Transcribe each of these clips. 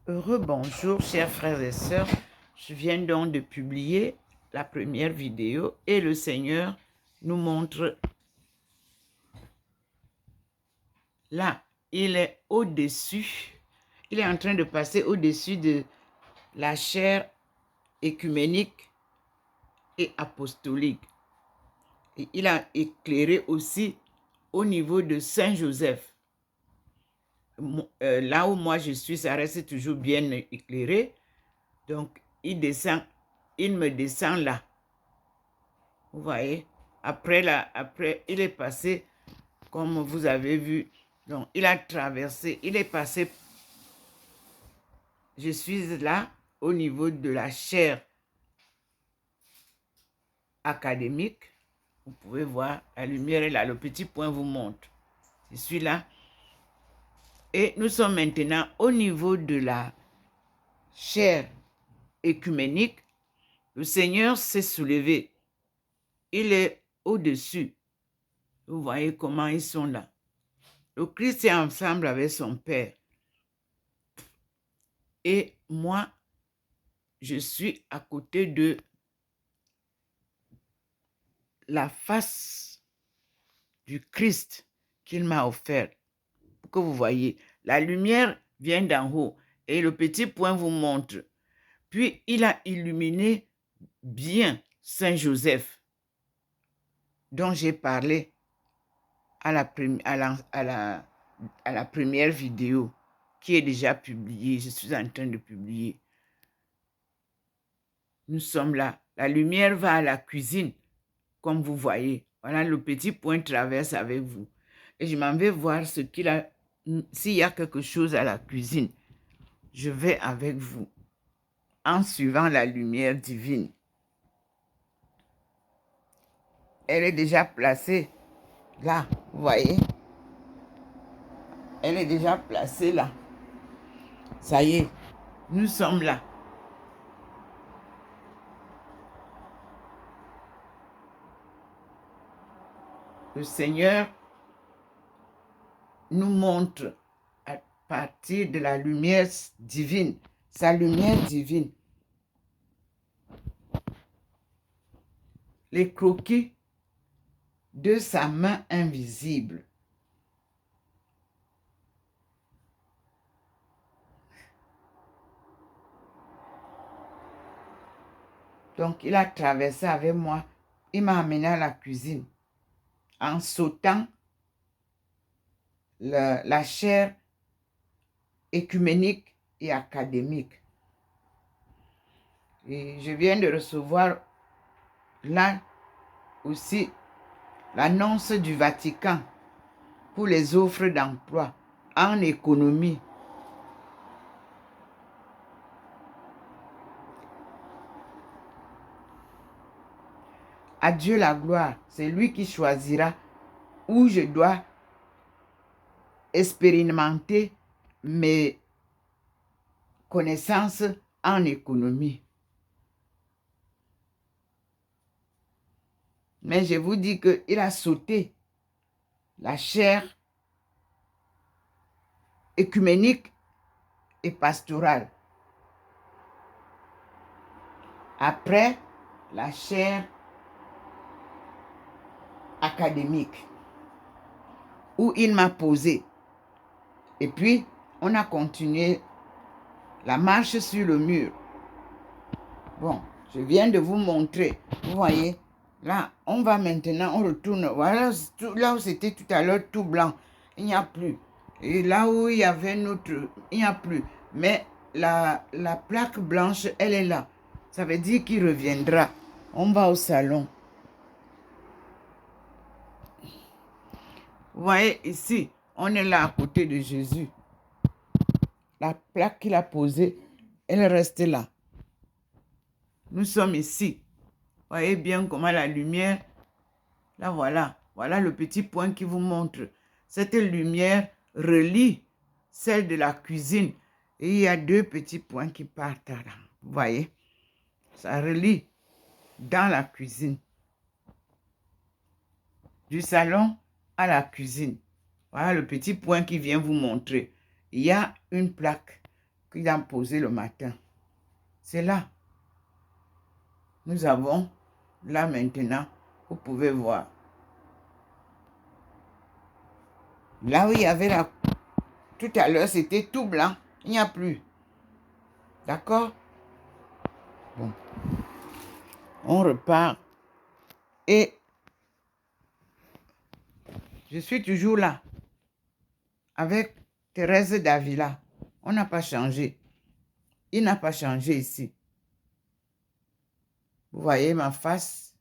Heureux bonjour, chers frères et sœurs. Je viens donc de publier la première vidéo et le Seigneur nous montre là, il est au-dessus, il est en train de passer au-dessus de la chaire écuménique et apostolique. Et il a éclairé aussi au niveau de Saint-Joseph. Là où moi je suis, ça reste toujours bien éclairé. Donc, il me descend là. Vous voyez? Après, il est passé, comme vous avez vu. Donc, il a traversé, il est passé. Je suis là, au niveau de la chaire académique. Vous pouvez voir, la lumière est là, le petit point vous montre. Je suis là. Et nous sommes maintenant au niveau de la chaire écuménique. Le Seigneur s'est soulevé. Il est au-dessus. Vous voyez comment ils sont là. Le Christ est ensemble avec son Père. Et moi, je suis à côté de la face du Christ qu'il m'a offert. Pour que vous voyez, la lumière vient d'en haut et le petit point vous montre. Puis, il a illuminé bien Saint Joseph, dont j'ai parlé à la première vidéo qui est déjà publiée. Je suis en train de publier. Nous sommes là. La lumière va à la cuisine, comme vous voyez. Voilà, le petit point traverse avec vous. Et je m'en vais voir s'il y a quelque chose à la cuisine. Je vais avec vous en suivant la lumière divine. Elle est déjà placée là, vous voyez? Elle est déjà placée là. Ça y est, nous sommes là. Le Seigneur nous montre à partir de la lumière divine, sa lumière divine, les croquis de sa main invisible. Donc, il a traversé avec moi. Il m'a amené à la cuisine en sautant la chaire écuménique et académique. Et je viens de recevoir là aussi l'annonce du Vatican pour les offres d'emploi en économie. À Dieu la gloire, c'est lui qui choisira où je dois expérimenter mes connaissances en économie. Mais je vous dis qu'il a sauté la chaire écuménique et pastorale. Après, la chaire académique, où il m'a posé. Et puis, on a continué la marche sur le mur. Bon, je viens de vous montrer. Vous voyez, là, on va maintenant, on retourne. Voilà, là où c'était tout à l'heure tout blanc, il n'y a plus. Et là où il y avait notre, il n'y a plus. Mais la plaque blanche, elle est là. Ça veut dire qu'il reviendra. On va au salon. Vous voyez ici, on est là à côté de Jésus. La plaque qu'il a posée, elle reste là. Nous sommes ici. Vous voyez bien comment la lumière, là voilà, voilà le petit point qui vous montre. Cette lumière relie celle de la cuisine. Et il y a deux petits points qui partent là. Vous voyez, ça relie dans la cuisine. Du salon à la cuisine. Voilà le petit point qui vient vous montrer. Il y a une plaque qu'il a posé le matin. C'est là. Nous avons, là maintenant, vous pouvez voir. Là où il y avait la... Tout à l'heure, c'était tout blanc. Il n'y a plus. D'accord? Bon. On repart. Et je suis toujours là. Avec Thérèse d'Avila. On n'a pas changé. Il n'a pas changé ici. Vous voyez ma face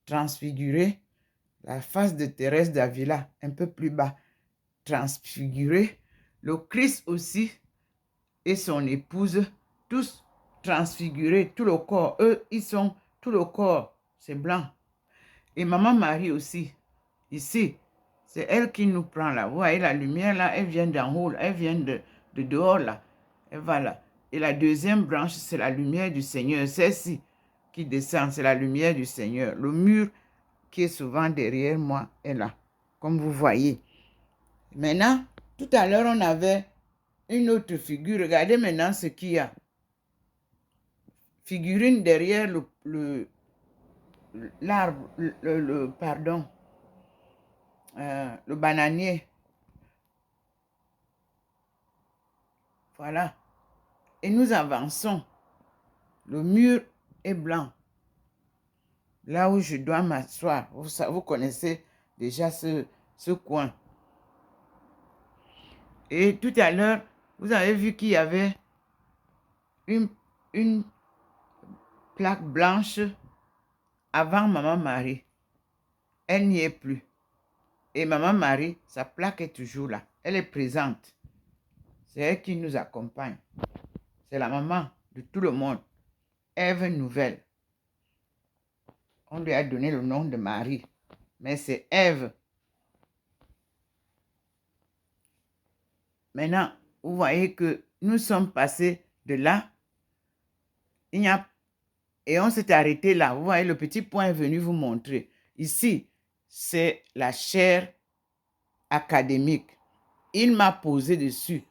transfigurée. La face de Thérèse d'Avila, un peu plus bas, transfigurée. Le Christ aussi et son épouse, tous transfigurés, tout le corps. Eux, ils sont, tout le corps, c'est blanc. Et Maman Marie aussi, ici, c'est elle qui nous prend là. Vous voyez la lumière là, elle vient d'en haut, elle vient de dehors là. Elle va là. Et la deuxième branche, c'est la lumière du Seigneur. Celle-ci qui descend, c'est la lumière du Seigneur. Le mur qui est souvent derrière moi est là, comme vous voyez. Maintenant, tout à l'heure, on avait une autre figure. Regardez maintenant ce qu'il y a. Figurine derrière l'arbre, pardon, le bananier. Voilà. Et nous avançons. Le mur est blanc. Là où je dois m'asseoir. Vous connaissez déjà ce coin. Et tout à l'heure, vous avez vu qu'il y avait une plaque blanche avant Maman Marie. Elle n'y est plus. Et Maman Marie, sa plaque est toujours là. Elle est présente. C'est elle qui nous accompagne. C'est la maman de tout le monde. Ève Nouvelle. On lui a donné le nom de Marie. Mais c'est Ève. Maintenant, vous voyez que nous sommes passés de là. Et on s'est arrêté là. Vous voyez, le petit point est venu vous montrer. Ici, c'est la chaire académique. Il m'a posé dessus.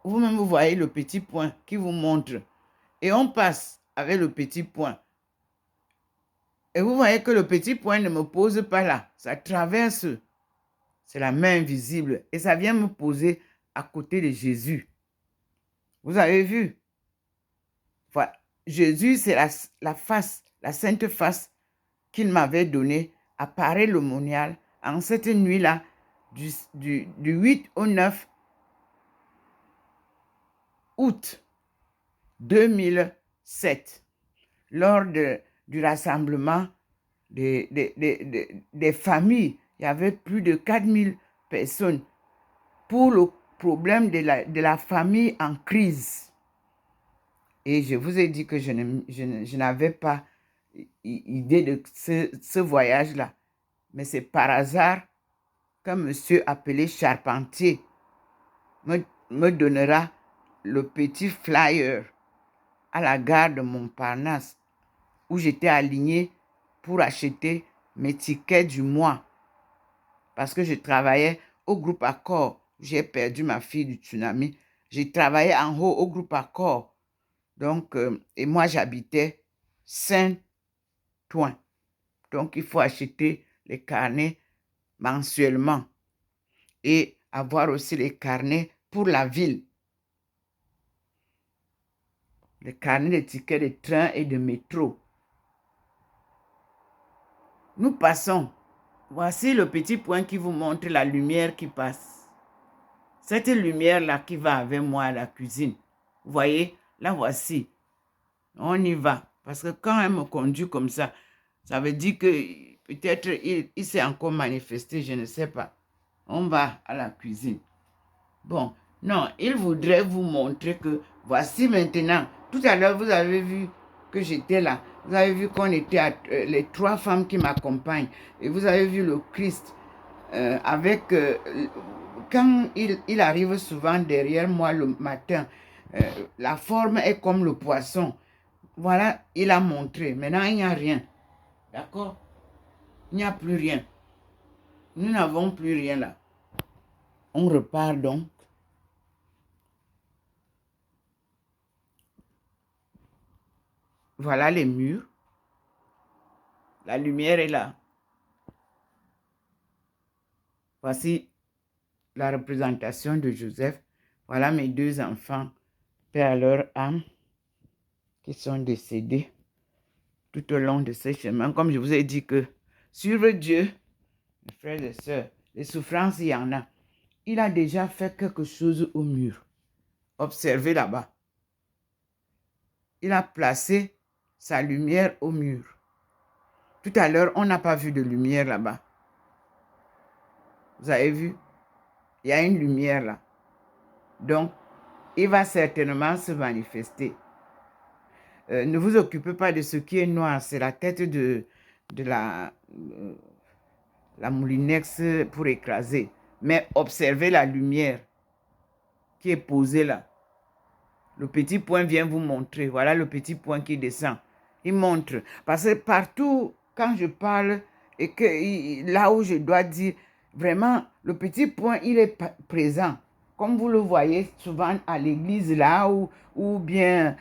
Vous-même, vous voyez le petit point qui vous montre. Et on passe avec le petit point. Et vous voyez que le petit point ne me pose pas là. Ça traverse. C'est la main invisible. Et ça vient me poser à côté de Jésus. Vous avez vu? Voilà. Jésus, c'est la face, la sainte face qu'il m'avait donnée à Paray-le-Monial en cette nuit-là, du 8 au 9 août 2007, lors du rassemblement des familles. Il y avait plus de 4000 personnes pour le problème de la famille en crise. Et je vous ai dit que je n'avais pas idée de ce voyage-là. Mais c'est par hasard qu'un monsieur appelé Charpentier me donnera le petit flyer à la gare de Montparnasse où j'étais alignée pour acheter mes tickets du mois. Parce que je travaillais au groupe Accor. J'ai perdu ma fille du tsunami. J'ai travaillé en haut au groupe Accor. Donc, et moi, j'habitais Saint-Ouen. Donc, il faut acheter les carnets mensuellement et avoir aussi les carnets pour la ville. Les carnets de tickets de train et de métro. Nous passons. Voici le petit point qui vous montre la lumière qui passe. Cette lumière-là qui va avec moi à la cuisine. Vous voyez, là voici. On y va. Parce que quand elle me conduit comme ça veut dire que peut-être il s'est encore manifesté, je ne sais pas. On va à la cuisine. Bon, non, il voudrait vous montrer que voici maintenant. Tout à l'heure, vous avez vu que j'étais là. Vous avez vu qu'on était les 3 femmes qui m'accompagnent. Et vous avez vu le Christ avec... quand il arrive souvent derrière moi le matin, la forme est comme le poisson. Voilà, il a montré. Maintenant, il n'y a rien. D'accord? Il n'y a plus rien. Nous n'avons plus rien là. On repart donc. voilà les murs. La lumière est là. Voici la représentation de Joseph. Voilà mes deux enfants, paix à leur âme, qui sont décédés tout au long de ce chemin. Comme je vous ai dit que suivre Dieu, mes frères et sœurs, les souffrances, il y en a. Il a déjà fait quelque chose au mur. Observez là-bas. Il a placé sa lumière au mur. Tout à l'heure, on n'a pas vu de lumière là-bas. Vous avez vu? Il y a une lumière là. Donc, il va certainement se manifester. Ne vous occupez pas de ce qui est noir. C'est la tête de la moulinex pour écraser. Mais observez la lumière qui est posée là. Le petit point vient vous montrer. Voilà le petit point qui descend. Il montre. Parce que partout, quand je parle, et que là où je dois dire, vraiment, le petit point, il est présent. Comme vous le voyez souvent à l'église là, ou bien...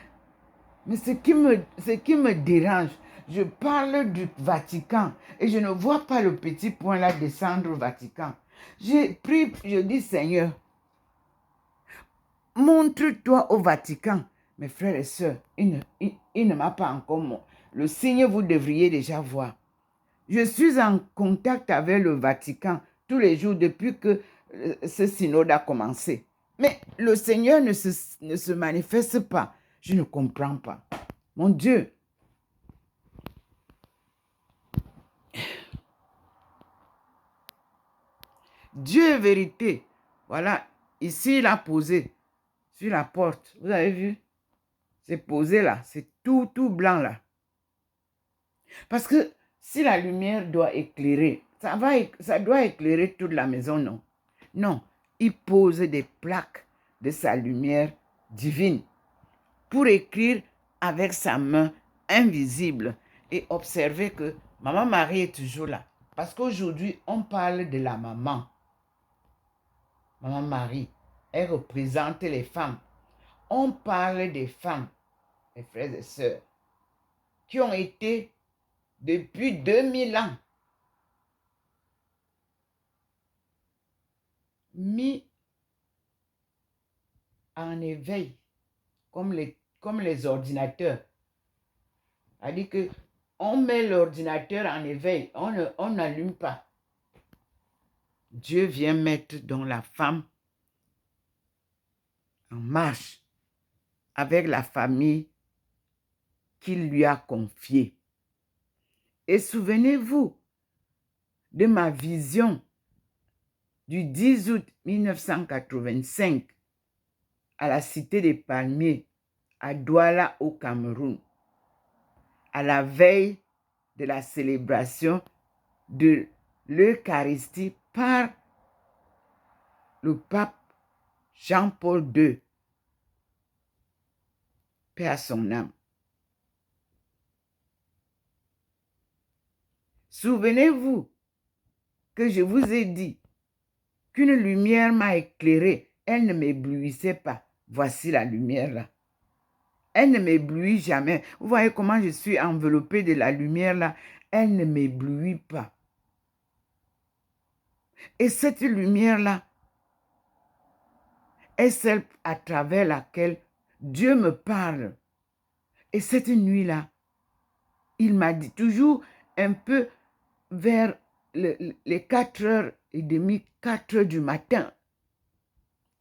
Mais ce qui me dérange, je parle du Vatican et je ne vois pas le petit point là descendre au Vatican. J'ai pris, je dis Seigneur, montre-toi au Vatican. Mes frères et sœurs, il ne m'a pas encore montré. Le signe, vous devriez déjà voir. Je suis en contact avec le Vatican tous les jours depuis que ce synode a commencé. Mais le Seigneur ne se manifeste pas. Je ne comprends pas. Mon Dieu. Dieu est vérité. Voilà, ici il a posé sur la porte. Vous avez vu? C'est posé là. C'est tout blanc là. Parce que si la lumière doit éclairer, ça doit éclairer toute la maison, non? Non, il pose des plaques de sa lumière divine pour écrire avec sa main invisible et observer que Maman Marie est toujours là. Parce qu'aujourd'hui, on parle de la maman. Maman Marie, elle représente les femmes. On parle des femmes, mes frères et sœurs, qui ont été depuis 2000 ans mis en éveil, comme les ordinateurs. C'est-à-dire qu'on met l'ordinateur en éveil, on n'allume pas. Dieu vient mettre dans la femme en marche avec la famille qu'il lui a confiée. Et souvenez-vous de ma vision du 10 août 1985 à la Cité des Palmiers, à Douala au Cameroun, à la veille de la célébration de l'Eucharistie par le pape Jean-Paul II, paix à son âme. Souvenez-vous que je vous ai dit qu'une lumière m'a éclairé, elle ne m'éblouissait pas. Voici la lumière là. Elle ne m'éblouit jamais. Vous voyez comment je suis enveloppée de la lumière là. Elle ne m'éblouit pas. Et cette lumière là est celle à travers laquelle Dieu me parle. Et cette nuit là, il m'a dit toujours un peu vers les 4h30, 4h du matin.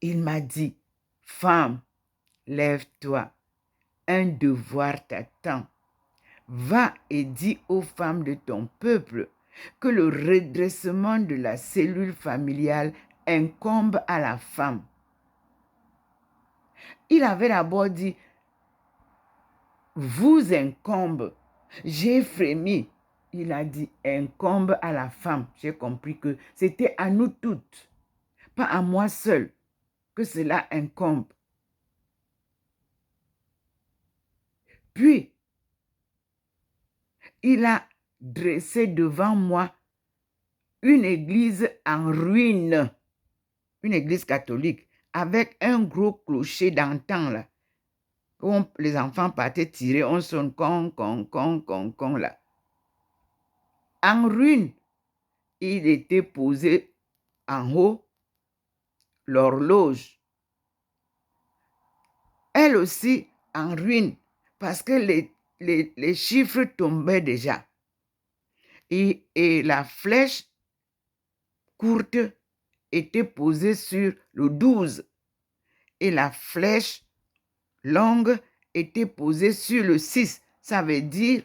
Il m'a dit, femme, lève-toi, un devoir t'attend. Va et dis aux femmes de ton peuple que le redressement de la cellule familiale incombe à la femme. Il avait d'abord dit, vous incombe. J'ai frémi. Il a dit, incombe à la femme. J'ai compris que c'était à nous toutes, pas à moi seule, que cela incombe. Puis, il a dressé devant moi une église en ruine, une église catholique, avec un gros clocher d'antan là. Les enfants partaient tirer, on sonne con, là. En ruine, il était posé en haut, l'horloge. Elle aussi en ruine, parce que les chiffres tombaient déjà. Et la flèche courte était posée sur le 12 et la flèche longue était posée sur le 6. Ça veut dire,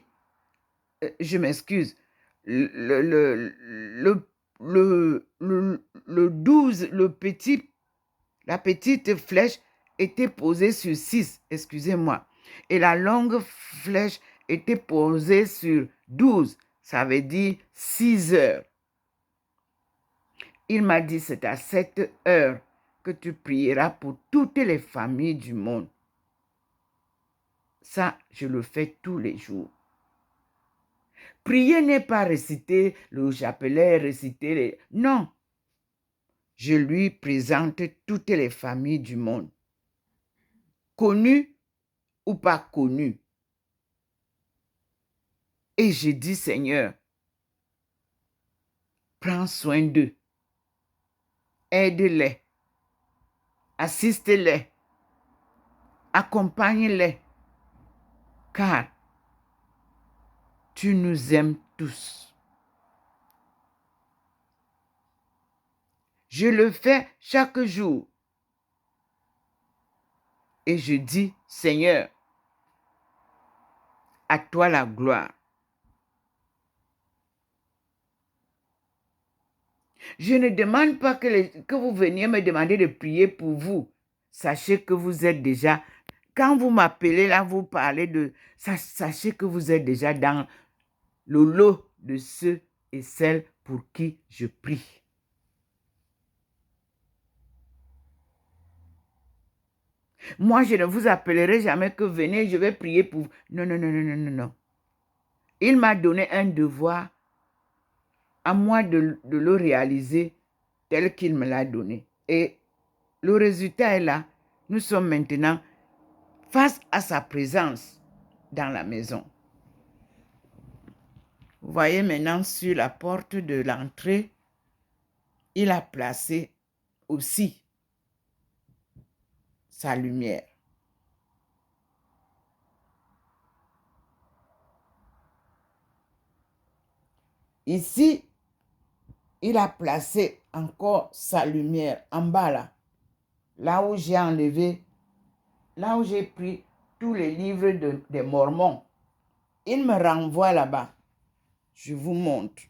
je m'excuse, le 12, la petite flèche était posée sur 6, excusez-moi. Et la longue flèche était posée sur 12, ça veut dire 6 heures. Il m'a dit, c'est à cette heure que tu prieras pour toutes les familles du monde. Ça, je le fais tous les jours. Prier n'est pas réciter le chapelet, réciter les... Non. Je lui présente toutes les familles du monde. Connues ou pas connues. Et je dis, Seigneur, prends soin d'eux. Aide-les. Assiste-les. Accompagne-les. Car tu nous aimes tous. Je le fais chaque jour. Et je dis, Seigneur, à toi la gloire. Je ne demande pas que vous veniez me demander de prier pour vous. Sachez que vous êtes déjà, quand vous m'appelez là, vous parlez de, sachez que vous êtes déjà dans le lot de ceux et celles pour qui je prie. Moi, je ne vous appellerai jamais que venez, je vais prier pour vous. Non, non, non, non, non, non, non. Il m'a donné un devoir, à moi de le réaliser tel qu'il me l'a donné. Et le résultat est là. Nous sommes maintenant face à sa présence dans la maison. Vous voyez maintenant sur la porte de l'entrée, il a placé aussi sa lumière. Ici, il a placé encore sa lumière en bas là où j'ai enlevé, là où j'ai pris tous les livres des Mormons. Il me renvoie là-bas. Je vous montre.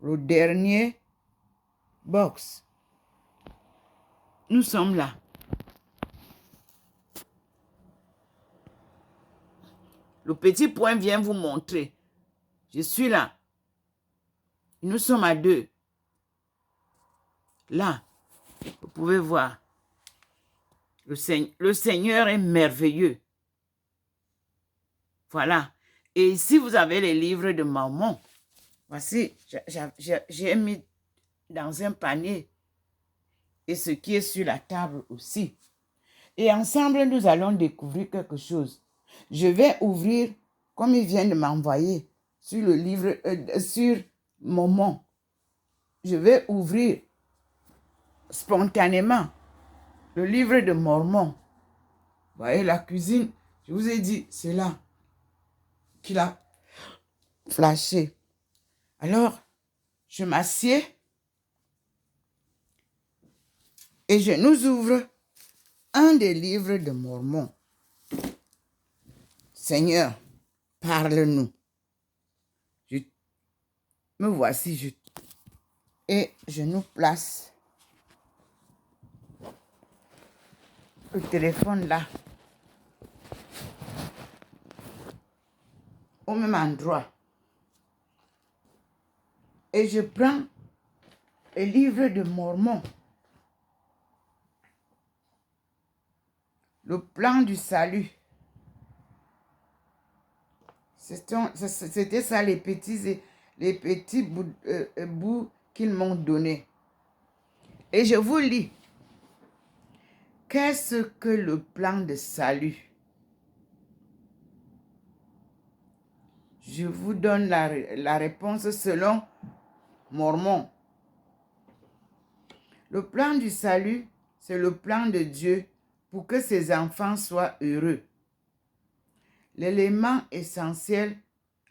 Le dernier box. Nous sommes là. Le petit point vient vous montrer. Je suis là. Nous sommes à 2. Là, vous pouvez voir. Le Seigneur est merveilleux. Voilà. Et ici, vous avez les livres de Mormon. Voici, j'ai mis dans un panier. Et ce qui est sur la table aussi. Et ensemble, nous allons découvrir quelque chose. Je vais ouvrir, comme il vient de m'envoyer, sur le livre, sur Mormon. Je vais ouvrir spontanément le livre de Mormon. Vous voyez la cuisine, je vous ai dit, c'est là qu'il a flashé. Alors, je m'assieds et je nous ouvre un des livres de Mormon. Seigneur, parle-nous. Me voici, et je nous place le téléphone là, au même endroit. Et je prends le livre de Mormon. Le plan du salut. C'était ça les petits bouts qu'ils m'ont donnés. Et je vous lis. Qu'est-ce que le plan de salut? Je vous donne la réponse selon Mormon. Le plan du salut, c'est le plan de Dieu pour que ses enfants soient heureux. L'élément essentiel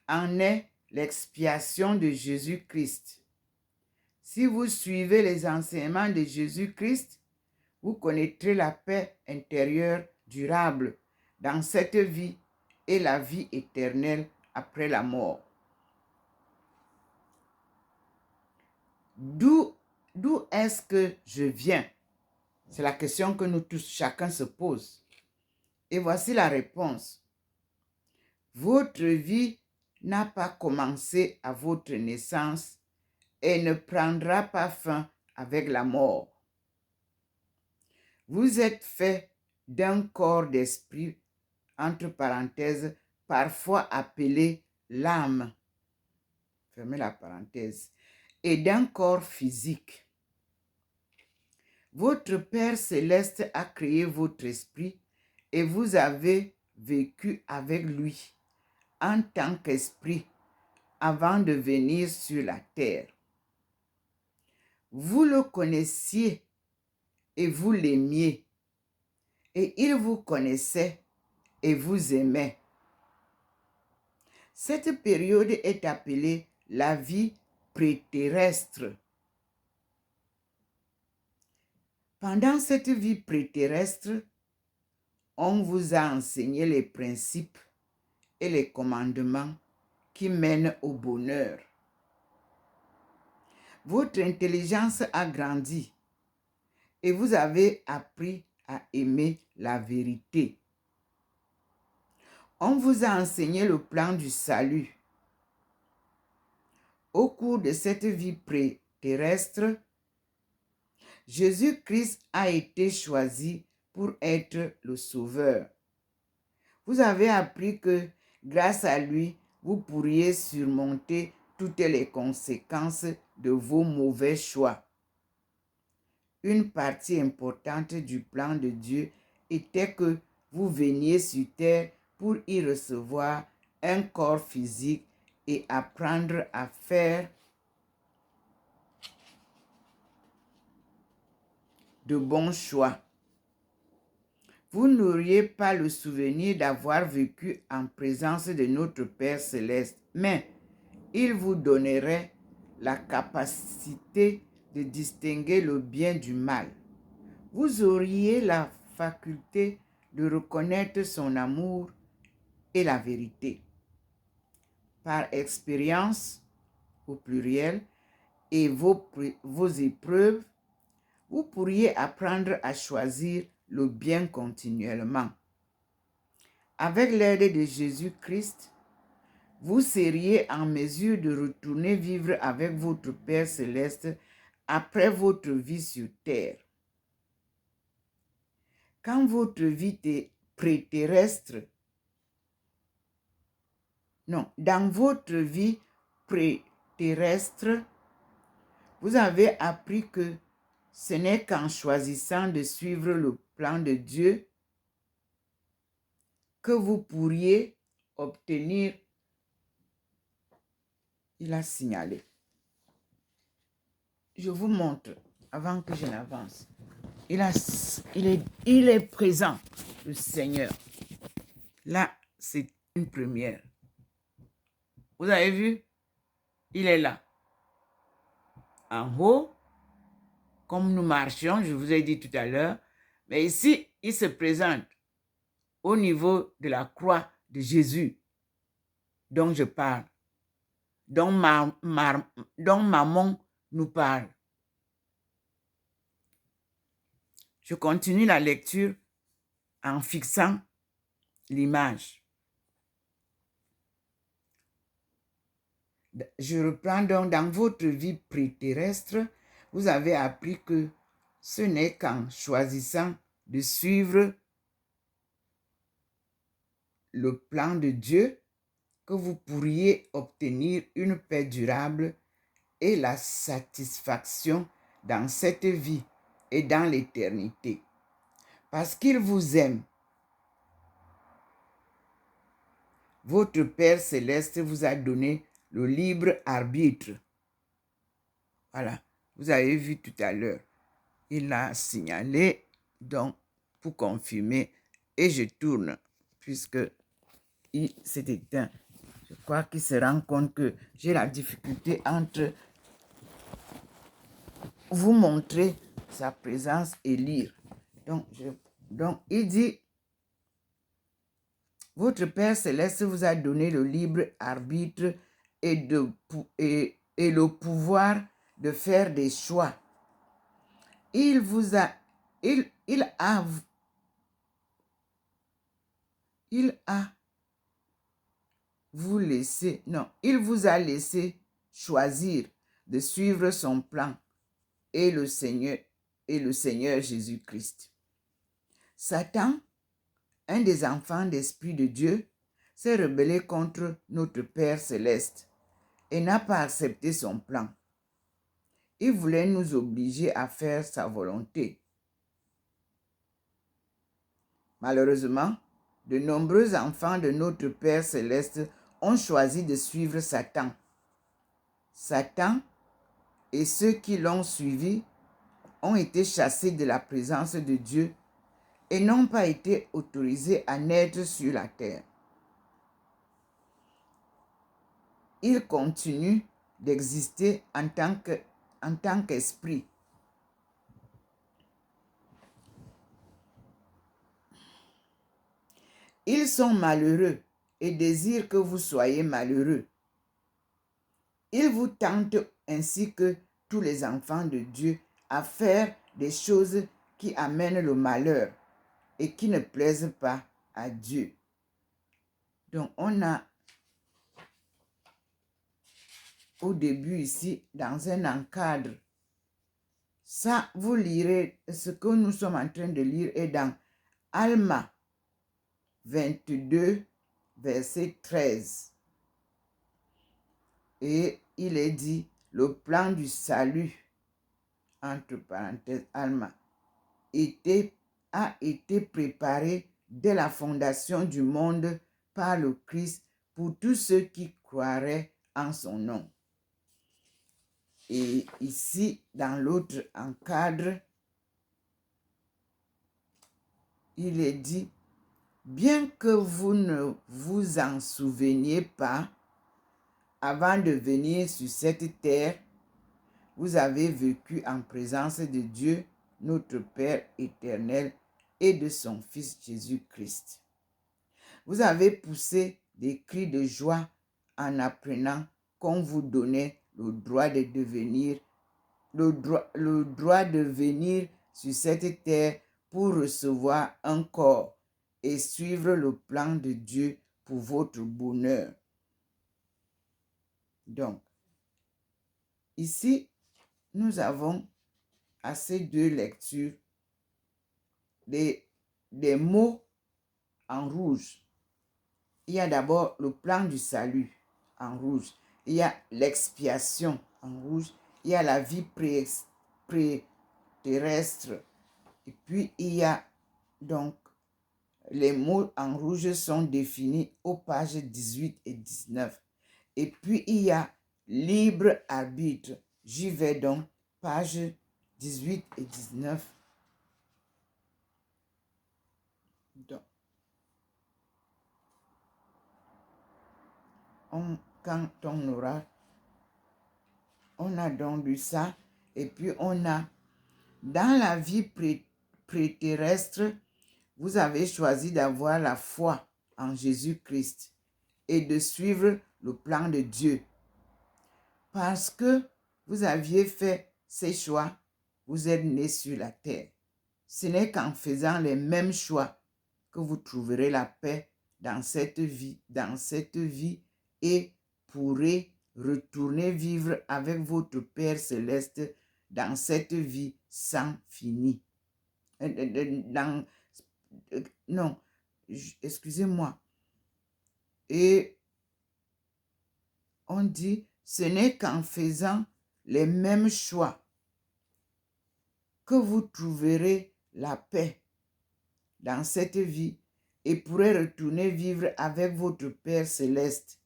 en est l'expiation de Jésus-Christ. Si vous suivez les enseignements de Jésus-Christ, vous connaîtrez la paix intérieure durable dans cette vie et la vie éternelle après la mort. D'où est-ce que je viens? C'est la question que nous tous, chacun se pose. Et voici la réponse. Votre vie n'a pas commencé à votre naissance et ne prendra pas fin avec la mort. Vous êtes fait d'un corps d'esprit, entre parenthèses, parfois appelé l'âme, fermez la parenthèse, et d'un corps physique. Votre Père céleste a créé votre esprit et vous avez vécu avec lui en tant qu'esprit avant de venir sur la terre. Vous le connaissiez et vous l'aimiez, et il vous connaissait et vous aimait. Cette période est appelée la vie préterrestre. Pendant cette vie préterrestre, on vous a enseigné les principes et les commandements qui mènent au bonheur. Votre intelligence a grandi et vous avez appris à aimer la vérité. On vous a enseigné le plan du salut. Au cours de cette vie terrestre, Jésus-Christ a été choisi pour être le Sauveur. Vous avez appris que grâce à lui, vous pourriez surmonter toutes les conséquences de vos mauvais choix. Une partie importante du plan de Dieu était que vous veniez sur terre pour y recevoir un corps physique et apprendre à faire de bons choix. Vous n'auriez pas le souvenir d'avoir vécu en présence de notre Père céleste, mais il vous donnerait la capacité de distinguer le bien du mal. Vous auriez la faculté de reconnaître son amour et la vérité. Par expérience, au pluriel, et vos épreuves, vous pourriez apprendre à choisir le bien continuellement. Avec l'aide de Jésus-Christ, vous seriez en mesure de retourner vivre avec votre Père céleste après votre vie sur terre. Quand votre vie préterrestre, dans votre vie préterrestre, vous avez appris que ce n'est qu'en choisissant de suivre le plan de Dieu que vous pourriez obtenir. Il a signalé. Je vous montre avant que je n'avance. Il est présent, le Seigneur. Là, c'est une première. Vous avez vu? Il est là. En haut, comme nous marchions, je vous ai dit tout à l'heure, mais ici, il se présente au niveau de la croix de Jésus dont je parle, dont Maman nous parle. Je continue la lecture en fixant l'image. Je reprends donc, dans votre vie préterrestre, vous avez appris que ce n'est qu'en choisissant de suivre le plan de Dieu que vous pourriez obtenir une paix durable et la satisfaction dans cette vie et dans l'éternité. Parce qu'il vous aime. votre Père céleste vous a donné le libre arbitre. Voilà, vous avez vu tout à l'heure. Il a signalé, donc, pour confirmer, et je tourne, puisque il s'est éteint. Je crois qu'il se rend compte que j'ai la difficulté entre vous montrer sa présence et lire. Donc il dit, votre Père céleste vous a donné le libre arbitre et le pouvoir de faire des choix. Il vous a laissé choisir de suivre son plan et le Seigneur Jésus-Christ. Satan, un des enfants d'Esprit de Dieu, s'est rebellé contre notre Père céleste et n'a pas accepté son plan. Il voulait nous obliger à faire sa volonté. Malheureusement, de nombreux enfants de notre Père céleste ont choisi de suivre Satan. Satan et ceux qui l'ont suivi ont été chassés de la présence de Dieu et n'ont pas été autorisés à naître sur la terre. Ils continuent d'exister en tant qu'esprit. Ils sont malheureux et désirent que vous soyez malheureux. Ils vous tentent ainsi que tous les enfants de Dieu à faire des choses qui amènent le malheur et qui ne plaisent pas à Dieu. Donc on a au début ici dans un encadre. Ça, vous lirez, ce que nous sommes en train de lire est dans Alma 22, verset 13. Et il est dit, le plan du salut, entre parenthèses, Alma, a été préparé dès la fondation du monde par le Christ pour tous ceux qui croiraient en son nom. Et ici, dans l'autre encadre, il est dit, bien que vous ne vous en souveniez pas, avant de venir sur cette terre, vous avez vécu en présence de Dieu, notre Père éternel, et de son Fils Jésus-Christ. Vous avez poussé des cris de joie en apprenant qu'on vous donnait le droit de venir sur cette terre pour recevoir un corps et suivre le plan de Dieu pour votre bonheur. Donc, ici, nous avons à ces deux lectures des mots en rouge. Il y a d'abord le plan du salut en rouge. Il y a l'expiation en rouge. Il y a la vie terrestre. Et puis, il y a donc les mots en rouge sont définis aux pages 18 et 19. Et puis, il y a libre arbitre. J'y vais donc, pages 18 et 19. Donc, quand on a donc lu ça, et puis on a, dans la vie préterrestre, vous avez choisi d'avoir la foi en Jésus-Christ et de suivre le plan de Dieu. Parce que vous aviez fait ces choix, vous êtes nés sur la terre. Ce n'est qu'en faisant les mêmes choix que vous trouverez la paix dans cette vie et pourrez retourner vivre avec votre Père céleste dans cette vie sans fini. Non, excusez-moi. Et on dit, ce n'est qu'en faisant les mêmes choix que vous trouverez la paix dans cette vie et pourrez retourner vivre avec votre Père céleste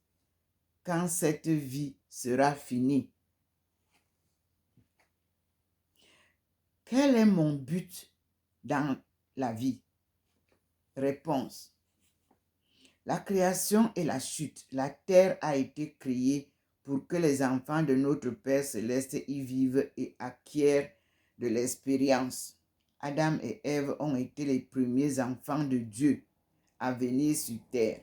quand cette vie sera finie. Quel est mon but dans la vie? Réponse. La création et la chute. La terre a été créée pour que les enfants de notre Père céleste y vivent et acquièrent de l'expérience. Adam et Ève ont été les premiers enfants de Dieu à venir sur terre.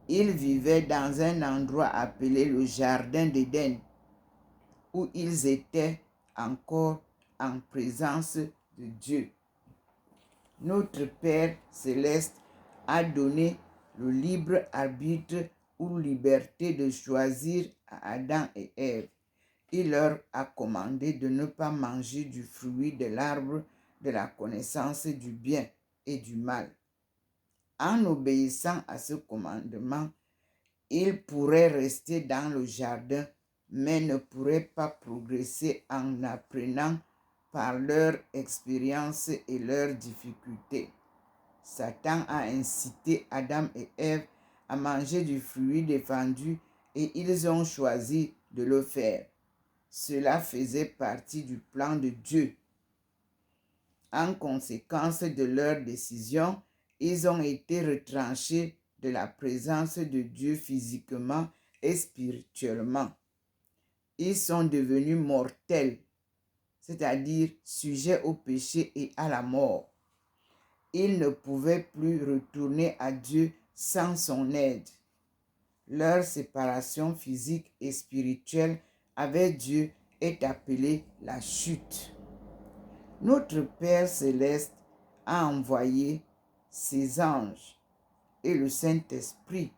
Ils vivaient dans un endroit appelé le Jardin d'Éden, où ils étaient encore en présence de Dieu. Notre Père céleste a donné le libre arbitre ou liberté de choisir à Adam et Ève. Il leur a commandé de ne pas manger du fruit de l'arbre de la connaissance du bien et du mal. En obéissant à ce commandement, ils pourraient rester dans le jardin, mais ne pourraient pas progresser en apprenant par leur expérience et leurs difficultés. Satan a incité Adam et Ève à manger du fruit défendu et ils ont choisi de le faire. Cela faisait partie du plan de Dieu. En conséquence de leur décision, ils ont été retranchés de la présence de Dieu physiquement et spirituellement. Ils sont devenus mortels, c'est-à-dire sujets au péché et à la mort. Ils ne pouvaient plus retourner à Dieu sans son aide. Leur séparation physique et spirituelle avec Dieu est appelée la chute. Notre Père céleste a envoyé ses anges et le Saint-Esprit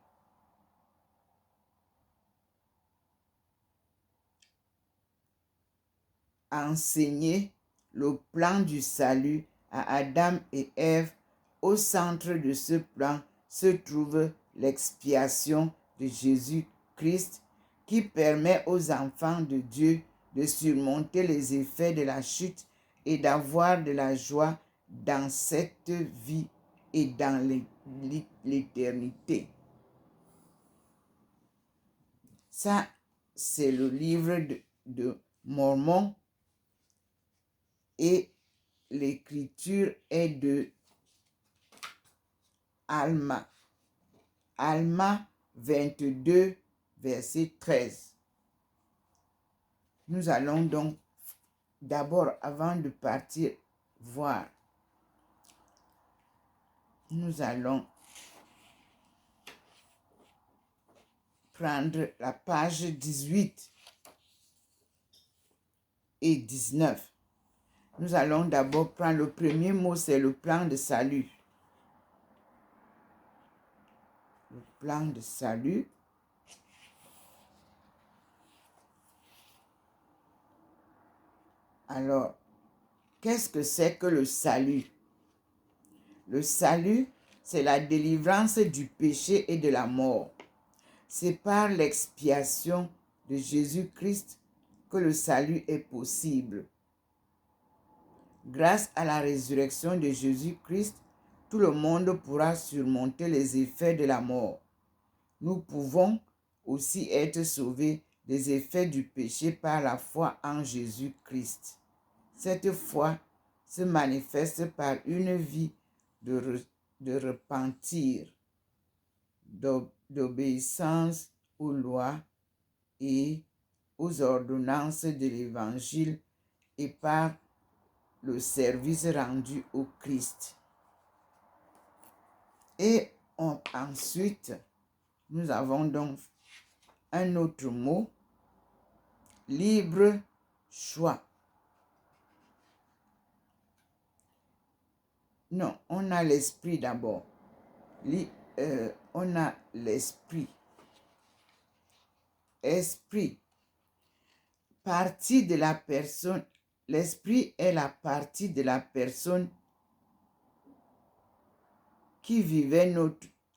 enseigner le plan du salut à Adam et Ève. Au centre de ce plan se trouve l'expiation de Jésus-Christ qui permet aux enfants de Dieu de surmonter les effets de la chute et d'avoir de la joie dans cette vie et dans l'éternité. Ça, c'est le livre de Mormon et l'écriture est de Alma. Alma 22, verset 13. Nous allons donc d'abord, avant de partir, voir. Nous allons prendre la page 18 et 19. Nous allons d'abord prendre le premier mot, c'est le plan de salut. Le plan de salut. Alors, qu'est-ce que c'est que le salut? Le salut, c'est la délivrance du péché et de la mort. C'est par l'expiation de Jésus-Christ que le salut est possible. Grâce à la résurrection de Jésus-Christ, tout le monde pourra surmonter les effets de la mort. Nous pouvons aussi être sauvés des effets du péché par la foi en Jésus-Christ. Cette foi se manifeste par une vie de repentir, d'obéissance aux lois et aux ordonnances de l'Évangile et par le service rendu au Christ. Et ensuite, nous avons donc un autre mot, libre choix. Non, on a l'esprit d'abord. On a l'esprit. Esprit. Partie de la personne. L'esprit est la partie de la personne qui vivait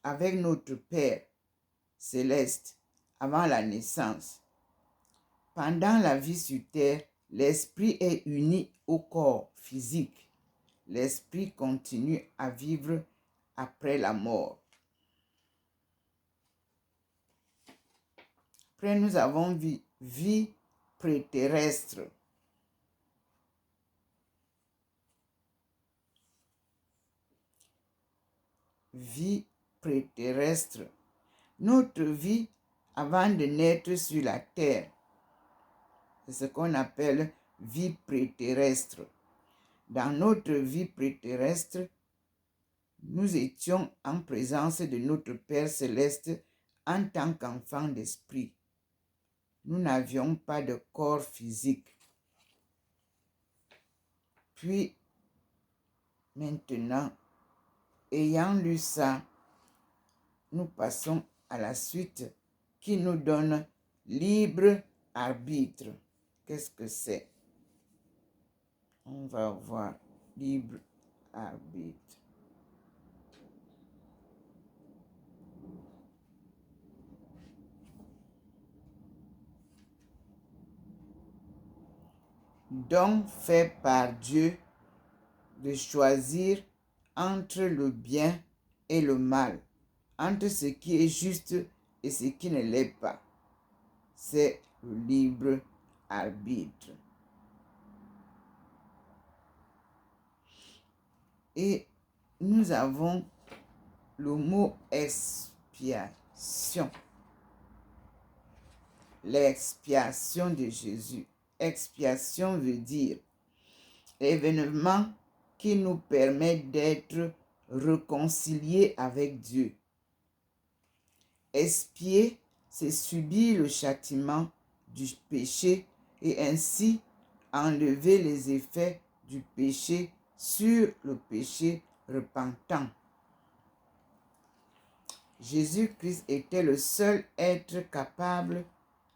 avec notre Père céleste avant la naissance. Pendant la vie sur terre, l'esprit est uni au corps physique. L'esprit continue à vivre après la mort. Après, nous avons vu vie préterrestre. Vie préterrestre. Notre vie avant de naître sur la terre. C'est ce qu'on appelle vie préterrestre. Dans notre vie préterrestre, nous étions en présence de notre Père céleste en tant qu'enfants d'esprit. Nous n'avions pas de corps physique. Puis, maintenant, ayant lu ça, nous passons à la suite qui nous donne libre arbitre. Qu'est-ce que c'est? On va voir libre arbitre. Don fait par Dieu de choisir entre le bien et le mal, entre ce qui est juste et ce qui ne l'est pas. C'est le libre arbitre. Et nous avons le mot expiation. L'expiation de Jésus. Expiation veut dire l'événement qui nous permet d'être réconciliés avec Dieu. Expier, c'est subir le châtiment du péché et ainsi enlever les effets du péché sur le péché repentant. Jésus-Christ était le seul être capable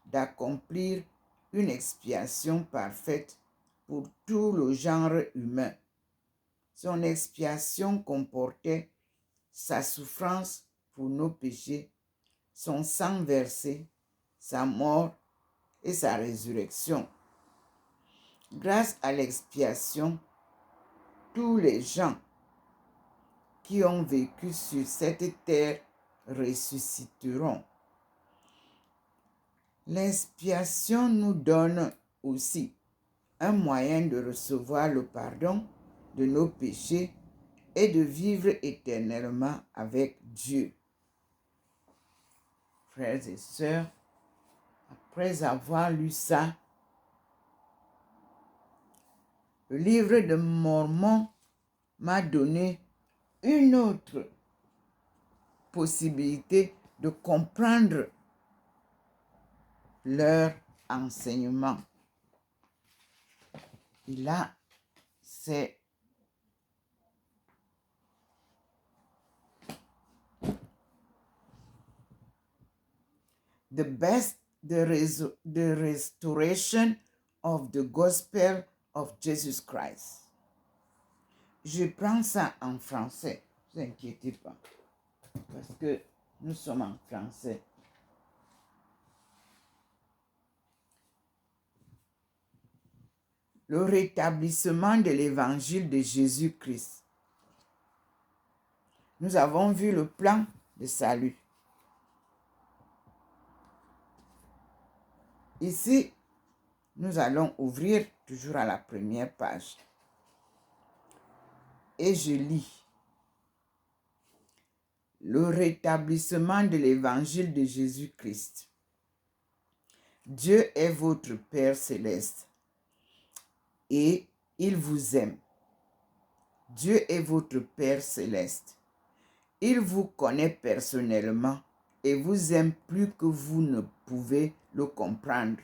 d'accomplir une expiation parfaite pour tout le genre humain. Son expiation comportait sa souffrance pour nos péchés, son sang versé, sa mort et sa résurrection. Grâce à l'expiation, tous les gens qui ont vécu sur cette terre ressusciteront. L'expiation nous donne aussi un moyen de recevoir le pardon de nos péchés et de vivre éternellement avec Dieu. Frères et sœurs, après avoir lu ça, le livre de Mormon m'a donné une autre possibilité de comprendre leur enseignement. Et là, c'est the restoration of the gospel of Jesus Christ. Je prends ça en français, ne vous inquiétez pas, parce que nous sommes en français. Le rétablissement de l'évangile de Jésus-Christ. Nous avons vu le plan de salut. Ici, nous allons ouvrir toujours à la première page. Et je lis. Le rétablissement de l'évangile de Jésus-Christ. Dieu est votre Père céleste et il vous aime. Dieu est votre Père céleste. Il vous connaît personnellement et vous aime plus que vous ne pouvez le comprendre.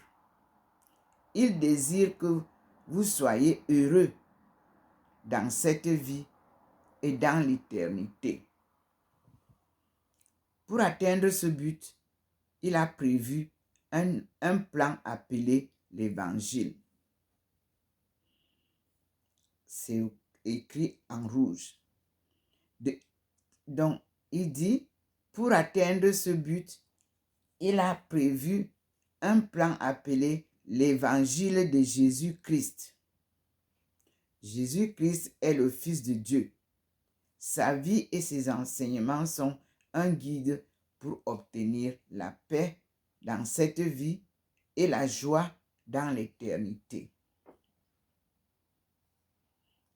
Il désire que vous soyez heureux dans cette vie et dans l'éternité. Pour atteindre ce but, il a prévu un plan appelé l'Évangile. C'est écrit en rouge. Donc, il dit, pour atteindre ce but, il a prévu un plan appelé l'Évangile de Jésus-Christ. Jésus-Christ est le Fils de Dieu. Sa vie et ses enseignements sont un guide pour obtenir la paix dans cette vie et la joie dans l'éternité.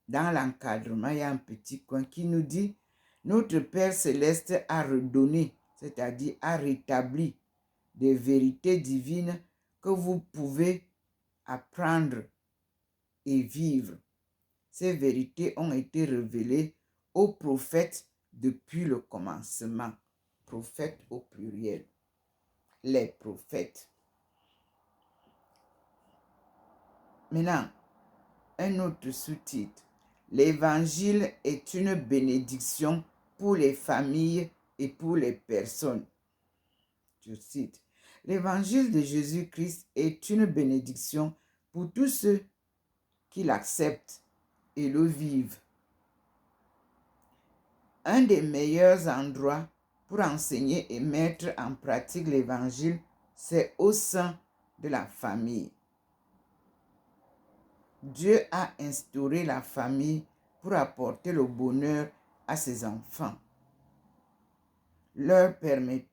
Dans l'encadrement, il y a un petit coin qui nous dit « Notre Père céleste a redonné, c'est-à-dire a rétabli des vérités divines que vous pouvez apprendre et vivre. Ces vérités ont été révélées aux prophètes depuis le commencement. » Prophètes au pluriel. Les prophètes. Maintenant, un autre sous-titre. L'évangile est une bénédiction pour les familles et pour les personnes. Je cite. L'évangile de Jésus-Christ est une bénédiction pour tous ceux qui l'acceptent et le vivent. Un des meilleurs endroits pour enseigner et mettre en pratique l'évangile, c'est au sein de la famille. Dieu a instauré la famille pour apporter le bonheur à ses enfants. Leur permettre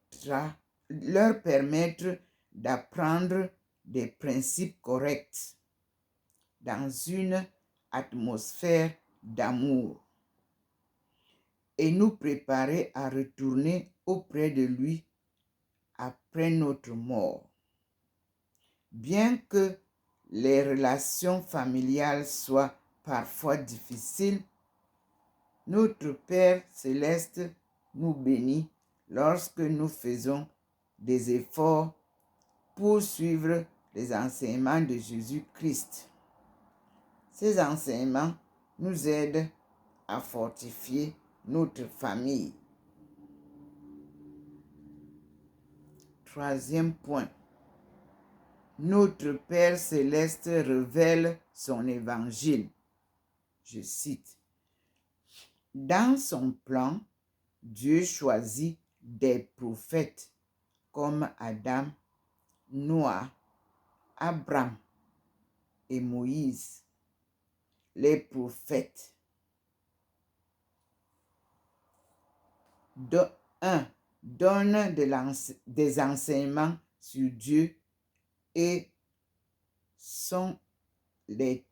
d'apprendre des principes corrects dans une atmosphère d'amour et nous préparer à retourner auprès de lui après notre mort. Bien que les relations familiales soient parfois difficiles, notre Père céleste nous bénit lorsque nous faisons des efforts pour suivre les enseignements de Jésus-Christ. Ces enseignements nous aident à fortifier notre famille. Troisième point. Notre Père céleste révèle son évangile. Je cite. Dans son plan, Dieu choisit des prophètes comme Adam, Noah, Abraham et Moïse. Les prophètes. Donnent des enseignements sur Dieu et sont des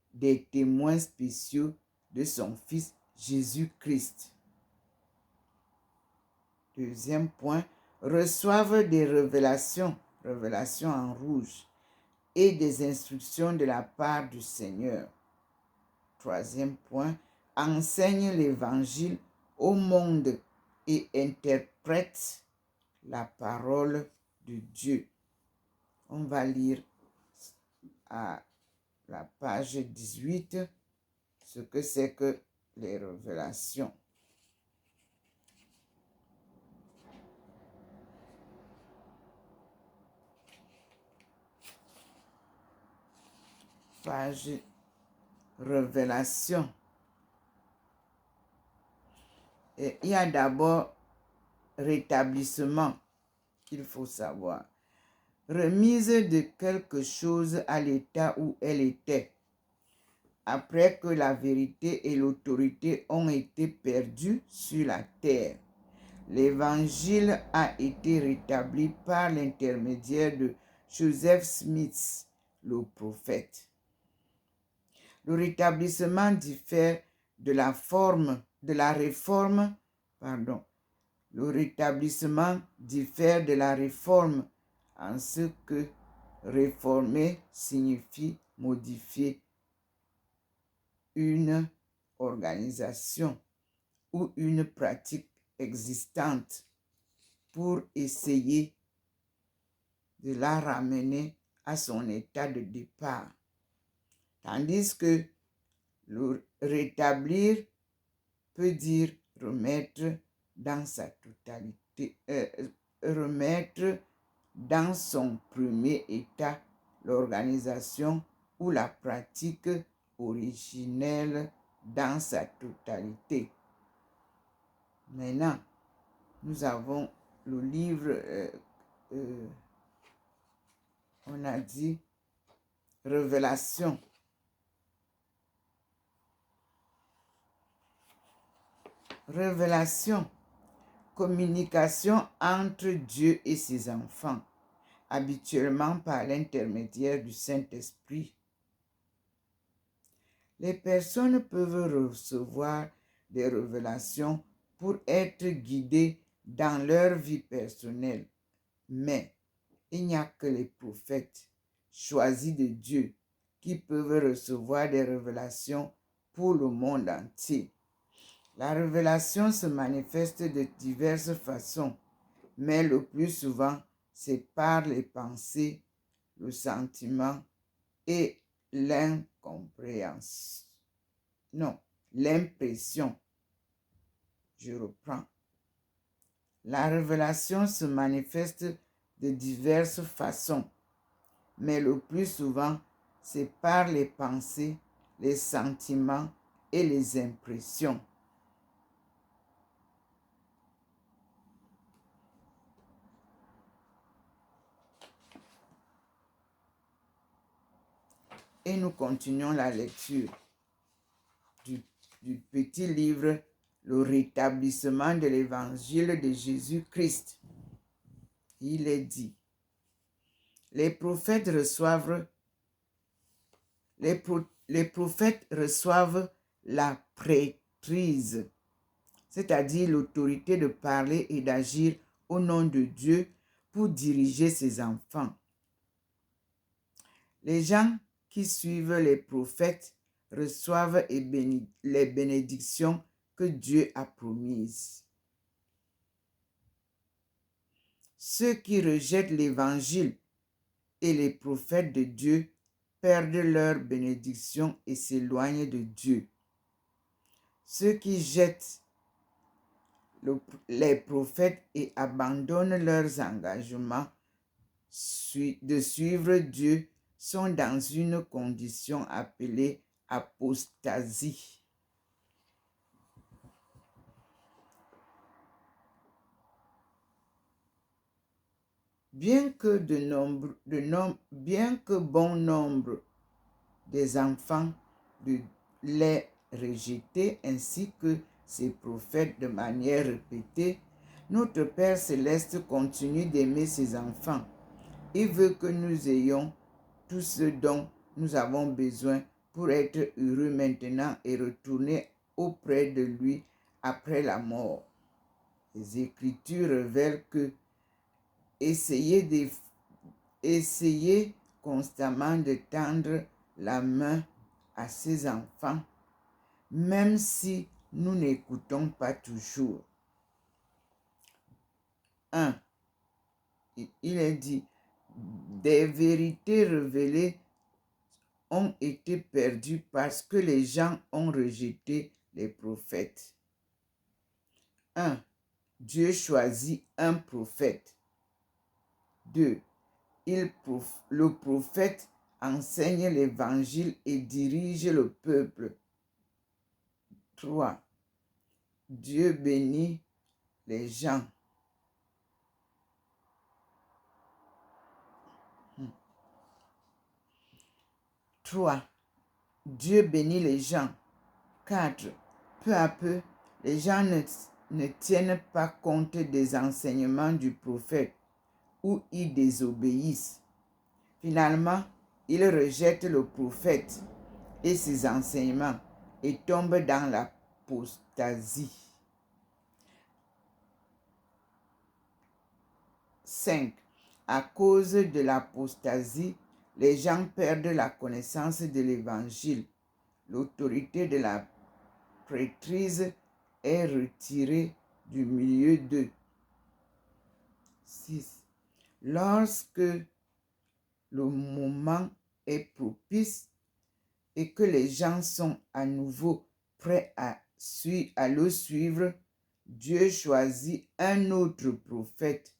témoins spéciaux de son Fils Jésus-Christ. Deuxième point, reçoivent des révélations en rouge, et des instructions de la part du Seigneur. Troisième point, enseignent l'évangile au monde et interprètent la parole de Dieu. On va lire à la page 18 ce que c'est que les révélations. Page révélation. Et il y a d'abord rétablissement qu'il faut savoir. Remise de quelque chose à l'état où elle était, après que la vérité et l'autorité ont été perdues sur la terre. L'évangile a été rétabli par l'intermédiaire de Joseph Smith, le prophète. Le rétablissement diffère de la réforme. Le rétablissement diffère de la réforme en ce que réformer signifie modifier une organisation ou une pratique existante pour essayer de la ramener à son état de départ. Tandis que le rétablir peut dire remettre dans sa totalité, remettre dans son premier état l'organisation ou la pratique originelle dans sa totalité. Maintenant, nous avons le livre, on a dit, Révélation. Révélation, communication entre Dieu et ses enfants, habituellement par l'intermédiaire du Saint-Esprit. Les personnes peuvent recevoir des révélations pour être guidées dans leur vie personnelle, mais il n'y a que les prophètes choisis de Dieu qui peuvent recevoir des révélations pour le monde entier. La révélation se manifeste de diverses façons, mais le plus souvent, c'est par les pensées, le sentiment et l'incompréhension. Non, l'impression. Je reprends. La révélation se manifeste de diverses façons, mais le plus souvent, c'est par les pensées, les sentiments et les impressions. Et nous continuons la lecture du petit livre Le rétablissement de l'évangile de Jésus-Christ. Il est dit, les prophètes reçoivent la prêtrise, c'est-à-dire l'autorité de parler et d'agir au nom de Dieu pour diriger ses enfants. Les gens qui suivent les prophètes reçoivent les bénédictions que Dieu a promises. Ceux qui rejettent l'évangile et les prophètes de Dieu perdent leur bénédiction et s'éloignent de Dieu. Ceux qui jettent les prophètes et abandonnent leurs engagements de suivre Dieu sont dans une condition appelée apostasie. Bien que bon nombre des enfants l'aient rejeté ainsi que ses prophètes de manière répétée, notre Père céleste continue d'aimer ses enfants. Il veut que nous ayons tout ce dont nous avons besoin pour être heureux maintenant et retourner auprès de lui après la mort. Les Écritures révèlent que essayez constamment de tendre la main à ses enfants, même si nous n'écoutons pas toujours. 1. Il est dit, des vérités révélées ont été perdues parce que les gens ont rejeté les prophètes. 1. Dieu choisit un prophète. 2. Le prophète enseigne l'évangile et dirige le peuple. 3. Dieu bénit les gens. 3. Dieu bénit les gens. 4. Peu à peu, les gens ne tiennent pas compte des enseignements du prophète ou y désobéissent. Finalement, ils rejettent le prophète et ses enseignements et tombent dans l'apostasie. 5. À cause de l'apostasie, les gens perdent la connaissance de l'évangile. L'autorité de la prêtrise est retirée du milieu d'eux. 6. Lorsque le moment est propice et que les gens sont à nouveau prêts à le suivre, Dieu choisit un autre prophète,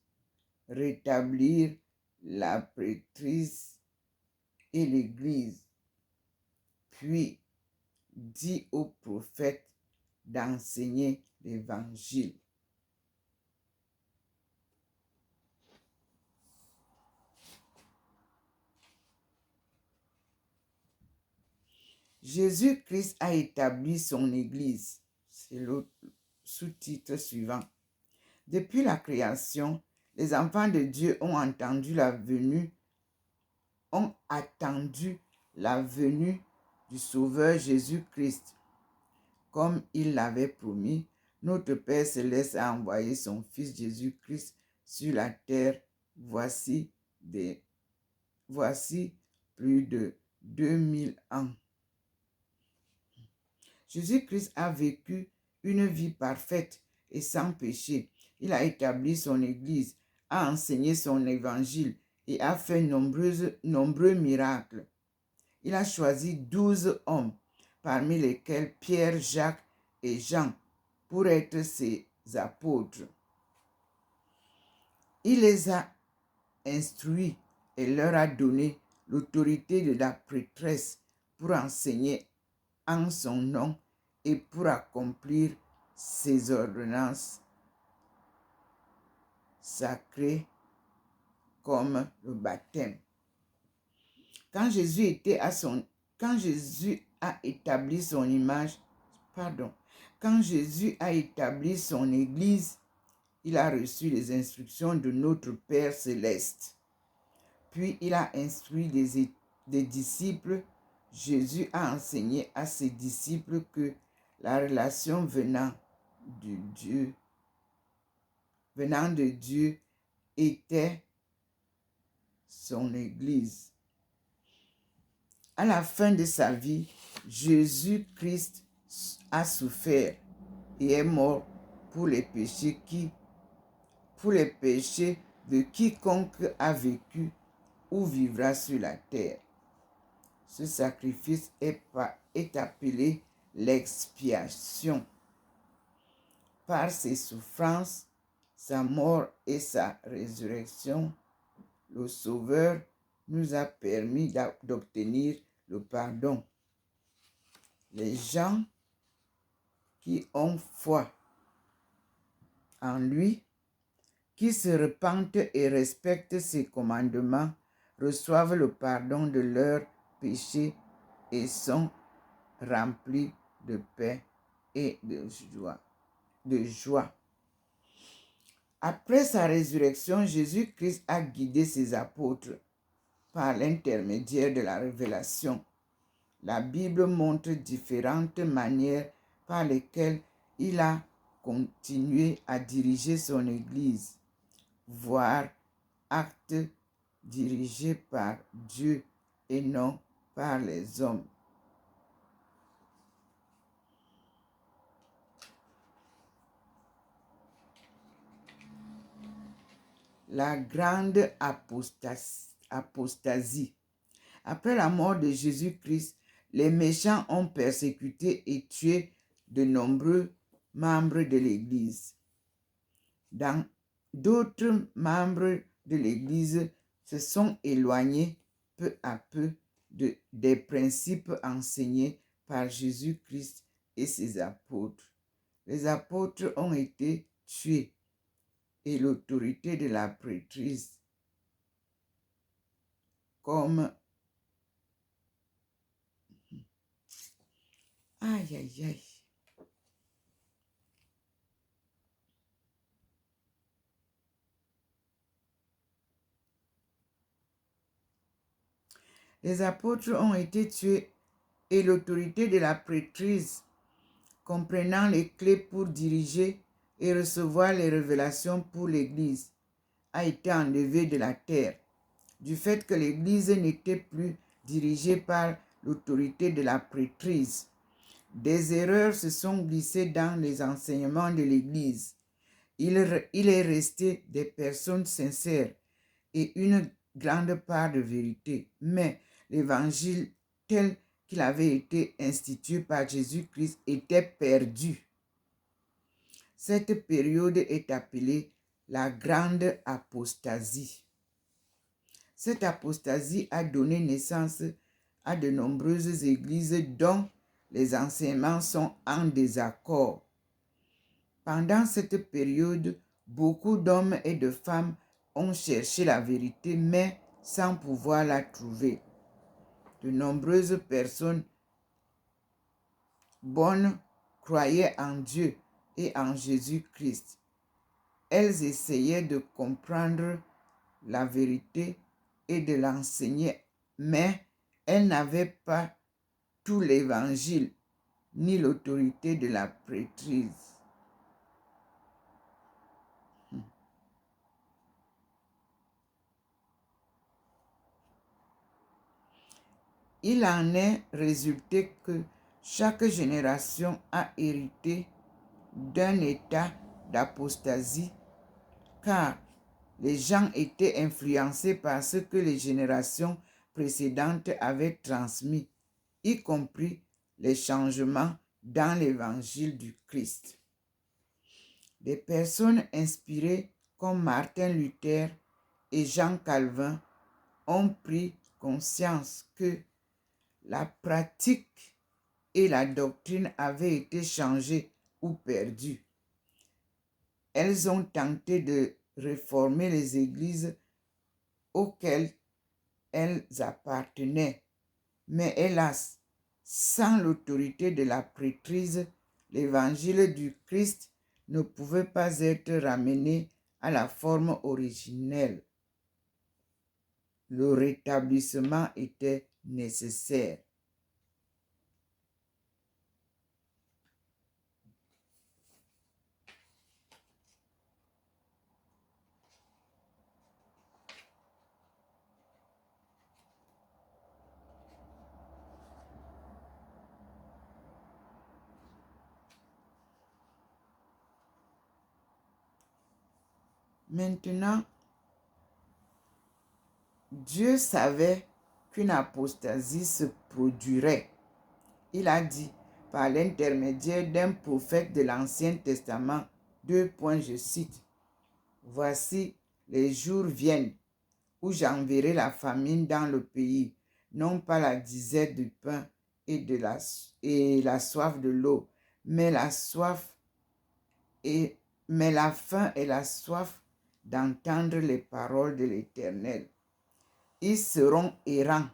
rétablir la prêtrise et l'Église, puis dit au prophète d'enseigner l'Évangile. Jésus-Christ a établi son Église. C'est sous-titre suivant. Depuis la création, les enfants de Dieu ont attendu la venue du Sauveur Jésus-Christ. Comme il l'avait promis, notre Père Céleste a envoyé son Fils Jésus-Christ sur la terre voici plus de 2000 ans. Jésus-Christ a vécu une vie parfaite et sans péché. Il a établi son Église, a enseigné son évangile et a fait nombreux miracles. Il a choisi 12 hommes, parmi lesquels Pierre, Jacques et Jean, pour être ses apôtres. Il les a instruits et leur a donné l'autorité de la prêtresse pour enseigner en son nom et pour accomplir ses ordonnances sacrées comme le baptême. Quand Jésus a établi son Église, il a reçu les instructions de notre Père Céleste. Puis il a instruit des disciples. Jésus a enseigné à ses disciples que la relation venant de Dieu était son Église. À la fin de sa vie, Jésus-Christ a souffert et est mort pour les péchés de quiconque a vécu ou vivra sur la terre. Ce sacrifice est appelé l'expiation. Par ses souffrances, sa mort et sa résurrection, le Sauveur nous a permis d'obtenir le pardon. Les gens qui ont foi en lui, qui se repentent et respectent ses commandements, reçoivent le pardon de leurs péchés et sont remplis de paix et de joie. Après sa résurrection, Jésus-Christ a guidé ses apôtres par l'intermédiaire de la révélation. La Bible montre différentes manières par lesquelles il a continué à diriger son Église, voire actes dirigés par Dieu et non par les hommes. La grande apostasie. Après la mort de Jésus-Christ, les méchants ont persécuté et tué de nombreux membres de l'Église. D'autres membres de l'Église se sont éloignés peu à peu des principes enseignés par Jésus-Christ et ses apôtres. Les apôtres ont été tués et l'autorité de la prêtrise comme aïe aïe aïe. Les apôtres ont été tués et l'autorité de la prêtrise, comprenant les clés pour diriger et recevoir les révélations pour l'Église, a été enlevée de la terre. Du fait que l'Église n'était plus dirigée par l'autorité de la prêtrise, des erreurs se sont glissées dans les enseignements de l'Église. Il est resté des personnes sincères et une grande part de vérité, mais l'Évangile tel qu'il avait été institué par Jésus-Christ était perdu. Cette période est appelée la grande apostasie. Cette apostasie a donné naissance à de nombreuses églises dont les enseignements sont en désaccord. Pendant cette période, beaucoup d'hommes et de femmes ont cherché la vérité, mais sans pouvoir la trouver. De nombreuses personnes bonnes croyaient en Dieu et en Jésus-Christ. Elles essayaient de comprendre la vérité et de l'enseigner, mais elles n'avaient pas tout l'évangile ni l'autorité de la prêtrise. Il en est résulté que chaque génération a hérité d'un état d'apostasie, car les gens étaient influencés par ce que les générations précédentes avaient transmis, y compris les changements dans l'évangile du Christ. Des personnes inspirées comme Martin Luther et Jean Calvin ont pris conscience que la pratique et la doctrine avaient été changées ou perdues. Elles ont tenté de réformer les églises auxquelles elles appartenaient, mais hélas, sans l'autorité de la prêtrise, l'évangile du Christ ne pouvait pas être ramené à la forme originelle. Le rétablissement était nécessaire. Maintenant, Dieu savait qu'une apostasie se produirait. Il a dit, par l'intermédiaire d'un prophète de l'Ancien Testament, je cite, « Voici, les jours viennent où j'enverrai la famine dans le pays, non pas la disette du pain et la soif de l'eau, mais la faim et la soif d'entendre les paroles de l'Éternel. Ils seront errants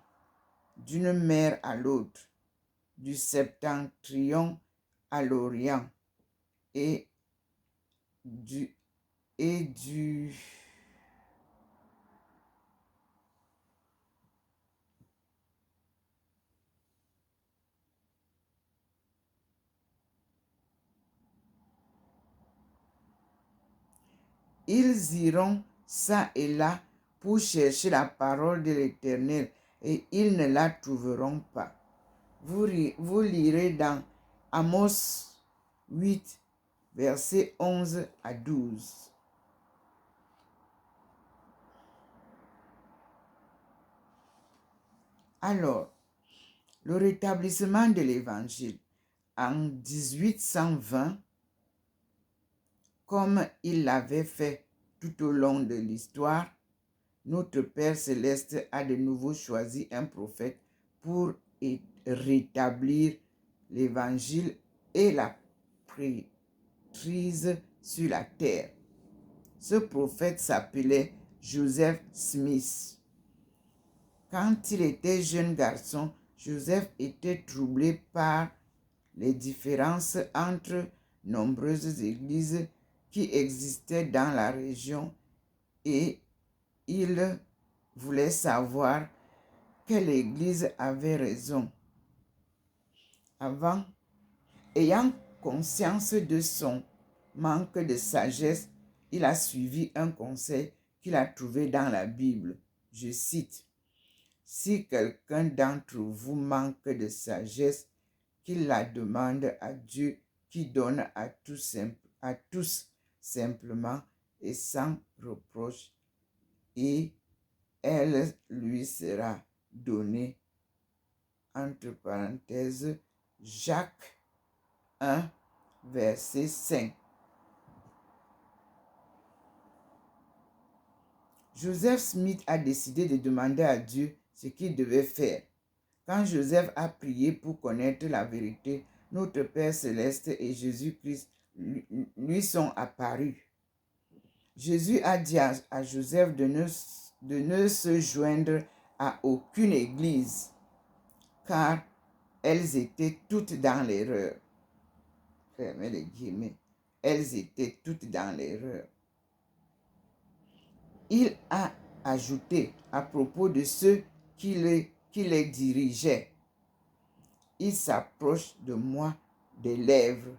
d'une mer à l'autre, du septentrion à l'orient, et du Ils iront çà et là pour chercher la parole de l'Éternel et ils ne la trouveront pas. Vous lirez dans Amos 8, versets 11 à 12. Alors, le rétablissement de l'Évangile en 1820, comme il l'avait fait tout au long de l'histoire, notre Père céleste a de nouveau choisi un prophète pour rétablir l'Évangile et la prêtrise sur la terre. Ce prophète s'appelait Joseph Smith. Quand il était jeune garçon, Joseph était troublé par les différences entre nombreuses églises qui existaient dans la région et il voulait savoir quelle église avait raison. Ayant conscience de son manque de sagesse, il a suivi un conseil qu'il a trouvé dans la Bible. Je cite, « Si quelqu'un d'entre vous manque de sagesse, qu'il la demande à Dieu qui donne à tous simplement et sans reproche, et elle lui sera donnée. » Entre parenthèses, Jacques 1, verset 5. Joseph Smith a décidé de demander à Dieu ce qu'il devait faire. Quand Joseph a prié pour connaître la vérité, notre Père céleste et Jésus-Christ lui sont apparus. Jésus a dit à Joseph de ne se joindre à aucune église, car elles étaient toutes dans l'erreur. Fermez les guillemets. elles étaient toutes dans l'erreur. Il a ajouté à propos de ceux qui les dirigeaient: ils s'approchent de moi des lèvres,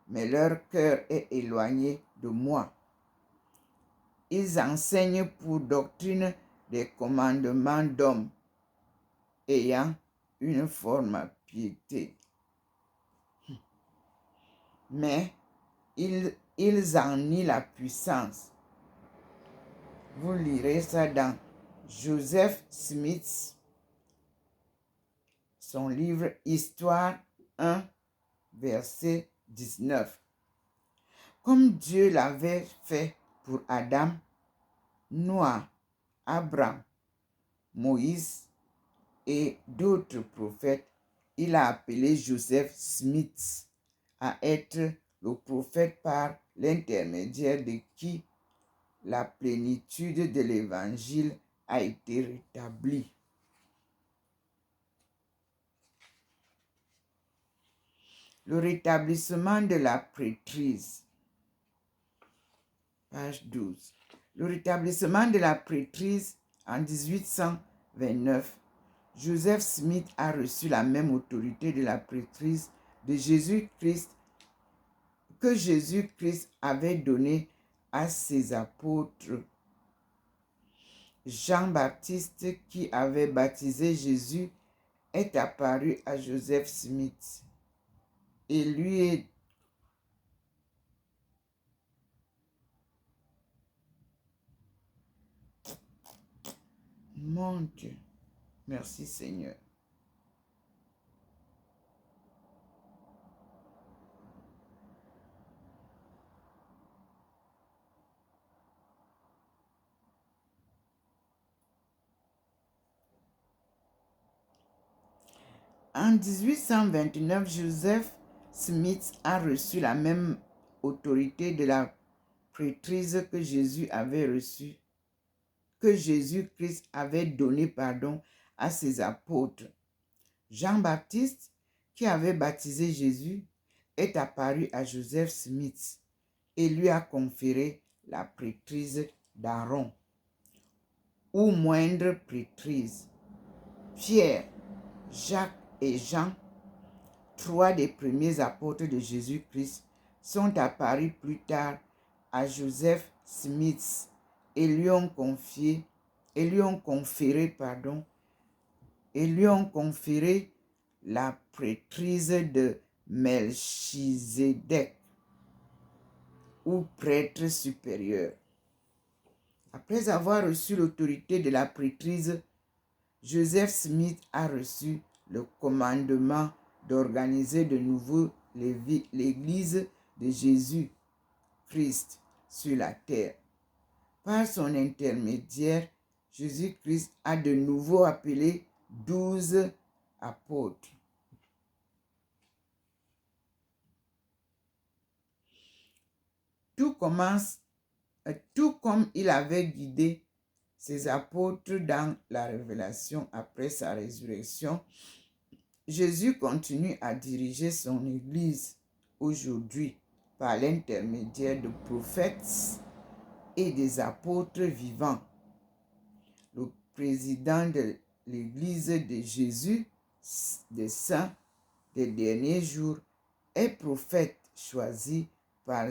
mais leur cœur est éloigné de moi. Ils enseignent pour doctrine des commandements d'hommes, ayant une forme piété. Mais ils en nient la puissance. Vous lirez ça dans Joseph Smith, son livre Histoire 1, verset 19. Comme Dieu l'avait fait pour Adam, Noah, Abraham, Moïse et d'autres prophètes, il a appelé Joseph Smith à être le prophète par l'intermédiaire de qui la plénitude de l'évangile a été rétablie. Le rétablissement de la prêtrise. Page 12. Le rétablissement de la prêtrise en 1829. Joseph Smith a reçu la même autorité de la prêtrise de Jésus-Christ que Jésus-Christ avait donnée à ses apôtres. Jean-Baptiste, qui avait baptisé Jésus, est apparu à Joseph Smith et lui est Mon Dieu, merci Seigneur. En 1829, Joseph Smith a reçu la même autorité de la prêtrise que Jésus-Christ avait donné à ses apôtres. Jean-Baptiste, qui avait baptisé Jésus, est apparu à Joseph Smith et lui a conféré la prêtrise d'Aaron, ou moindre prêtrise. Pierre, Jacques et Jean, trois des premiers apôtres de Jésus-Christ, sont apparus plus tard à Joseph Smith et lui ont conféré la prêtrise de Melchizedek, ou prêtre supérieur. Après avoir reçu l'autorité de la prêtrise, Joseph Smith a reçu le commandement d'organiser de nouveau l'Église de Jésus-Christ sur la terre. Par son intermédiaire, Jésus-Christ a de nouveau appelé 12 apôtres. Tout comme il avait guidé ses apôtres dans la révélation après sa résurrection, Jésus continue à diriger son Église aujourd'hui par l'intermédiaire de prophètes et des apôtres vivants. Le président de l'Église de Jésus, des saints des derniers jours, est prophète choisi par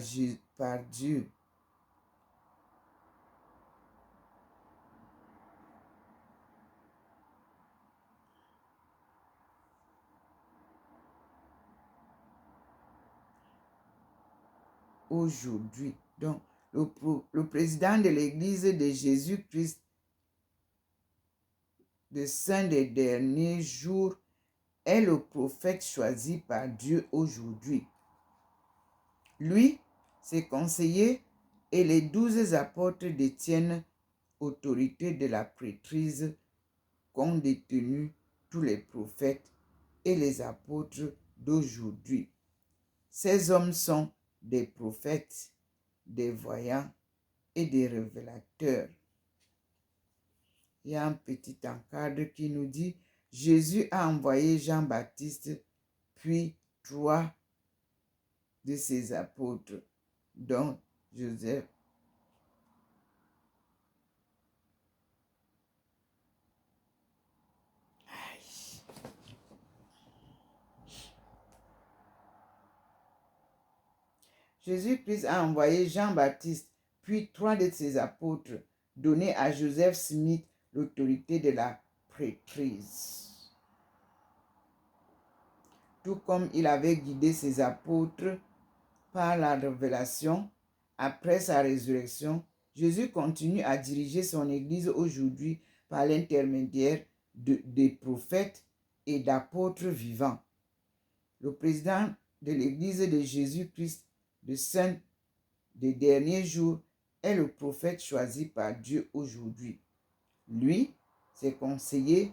Dieu. Aujourd'hui. Donc, le président de l'Église de Jésus-Christ, des saints des derniers jours, est le prophète choisi par Dieu aujourd'hui. Lui, ses conseillers et les 12 apôtres détiennent autorité de la prêtrise qu'ont détenu tous les prophètes et les apôtres d'aujourd'hui. Ces hommes sont des prophètes, des voyants et des révélateurs. Il y a un petit encadre qui nous dit: Jésus a envoyé Jean-Baptiste, puis 3 de ses apôtres. dont Joseph. Jésus-Christ a envoyé Jean-Baptiste, puis 3 de ses apôtres, donné à Joseph Smith l'autorité de la prêtrise. Tout comme il avait guidé ses apôtres par la révélation, après sa résurrection, Jésus continue à diriger son Église aujourd'hui par l'intermédiaire des prophètes et d'apôtres vivants. Le président de l'Église de Jésus-Christ, le Saint des derniers jours, est le prophète choisi par Dieu aujourd'hui. Lui, ses conseillers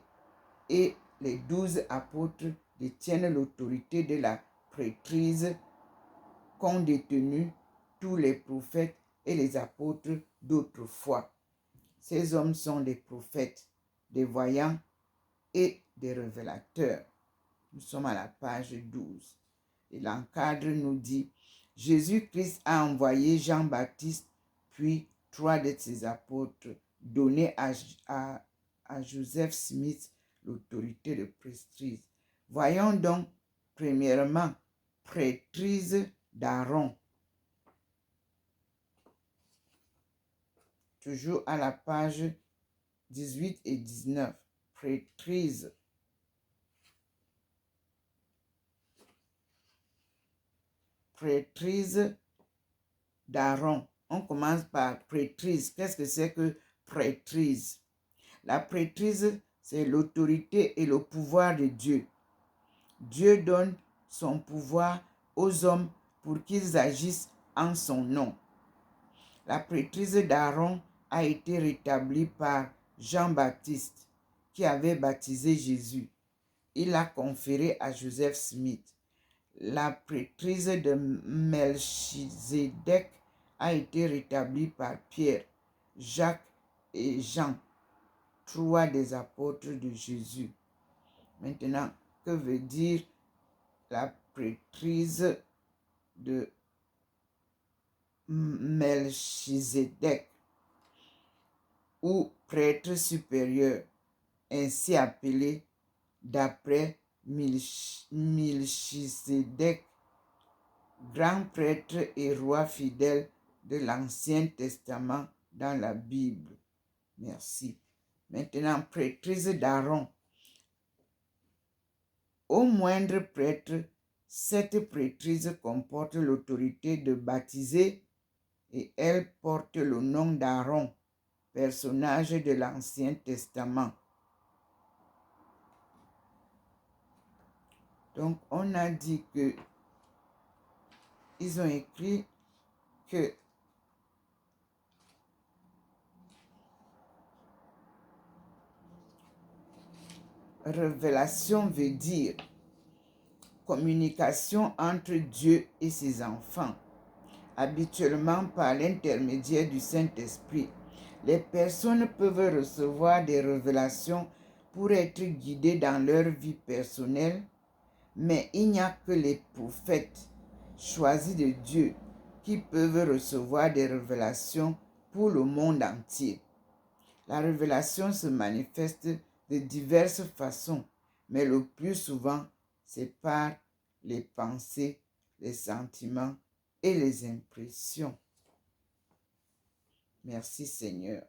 et les 12 apôtres détiennent l'autorité de la prêtrise qu'ont détenu tous les prophètes et les apôtres d'autrefois. Ces hommes sont des prophètes, des voyants et des révélateurs. Nous sommes à la page 12. Et l'encadre nous dit, Jésus-Christ a envoyé Jean-Baptiste, puis 3 de ses apôtres, donné à Joseph Smith l'autorité de prêtrise. Voyons donc, premièrement, prêtrise d'Aaron. Toujours à la page 18 et 19. Prêtrise. Prêtrise d'Aaron. On commence par prêtrise. Qu'est-ce que c'est que prêtrise? La prêtrise, c'est l'autorité et le pouvoir de Dieu. Dieu donne son pouvoir aux hommes pour qu'ils agissent en son nom. La prêtrise d'Aaron a été rétablie par Jean-Baptiste, qui avait baptisé Jésus. Il l'a conférée à Joseph Smith. La prêtrise de Melchizedek a été rétablie par Pierre, Jacques et Jean, 3 des apôtres de Jésus. Maintenant, que veut dire la prêtrise de Melchizedek ou prêtre supérieur, ainsi appelé d'après Melchizedek, grand prêtre et roi fidèle de l'Ancien Testament dans la Bible. Merci. Maintenant, prêtrise d'Aaron. Au moindre prêtre, cette prêtrise comporte l'autorité de baptiser et elle porte le nom d'Aaron, personnage de l'Ancien Testament. Donc, on a dit que ils ont écrit que révélation veut dire communication entre Dieu et ses enfants, habituellement par l'intermédiaire du Saint-Esprit. Les personnes peuvent recevoir des révélations pour être guidées dans leur vie personnelle, mais il n'y a que les prophètes choisis de Dieu qui peuvent recevoir des révélations pour le monde entier. La révélation se manifeste de diverses façons, mais le plus souvent, c'est par les pensées, les sentiments et les impressions. Merci Seigneur.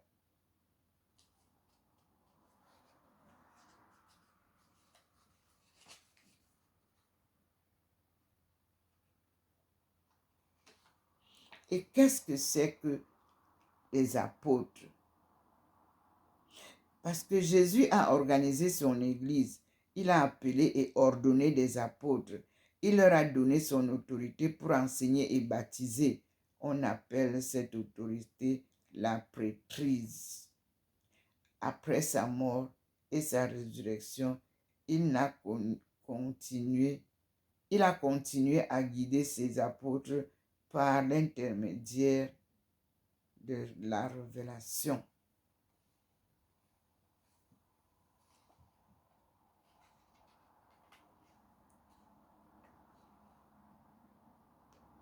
Et qu'est-ce que c'est que les apôtres? Parce que Jésus a organisé son Église, il a appelé et ordonné des apôtres. Il leur a donné son autorité pour enseigner et baptiser. On appelle cette autorité la prêtrise. Après sa mort et sa résurrection, il a continué à guider ses apôtres par l'intermédiaire de la révélation.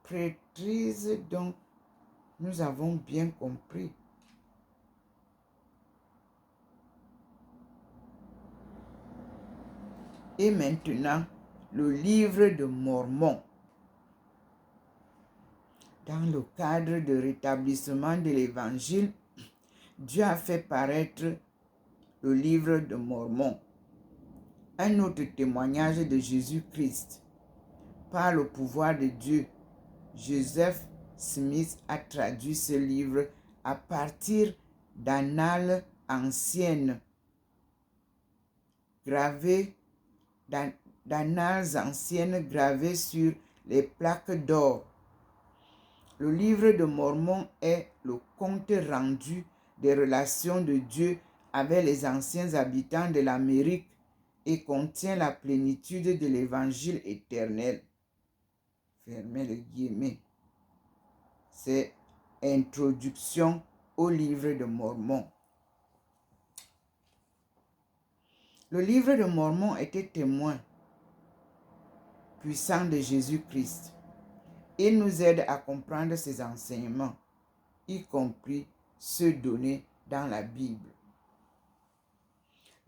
Prêtrise, donc, Nous avons bien compris. Et maintenant, le livre de Mormon. Dans le cadre de rétablissement de l'Évangile, Dieu a fait paraître le livre de Mormon, un autre témoignage de Jésus-Christ. Par le pouvoir de Dieu, Joseph Smith a traduit ce livre à partir d'annales anciennes gravées sur les plaques d'or. Le livre de Mormon est le compte rendu des relations de Dieu avec les anciens habitants de l'Amérique et contient la plénitude de l'évangile éternel. Fermez les guillemets. C'est Introduction au livre de Mormon. Le livre de Mormon était témoin puissant de Jésus-Christ. Il nous aide à comprendre ses enseignements, y compris ceux donnés dans la Bible.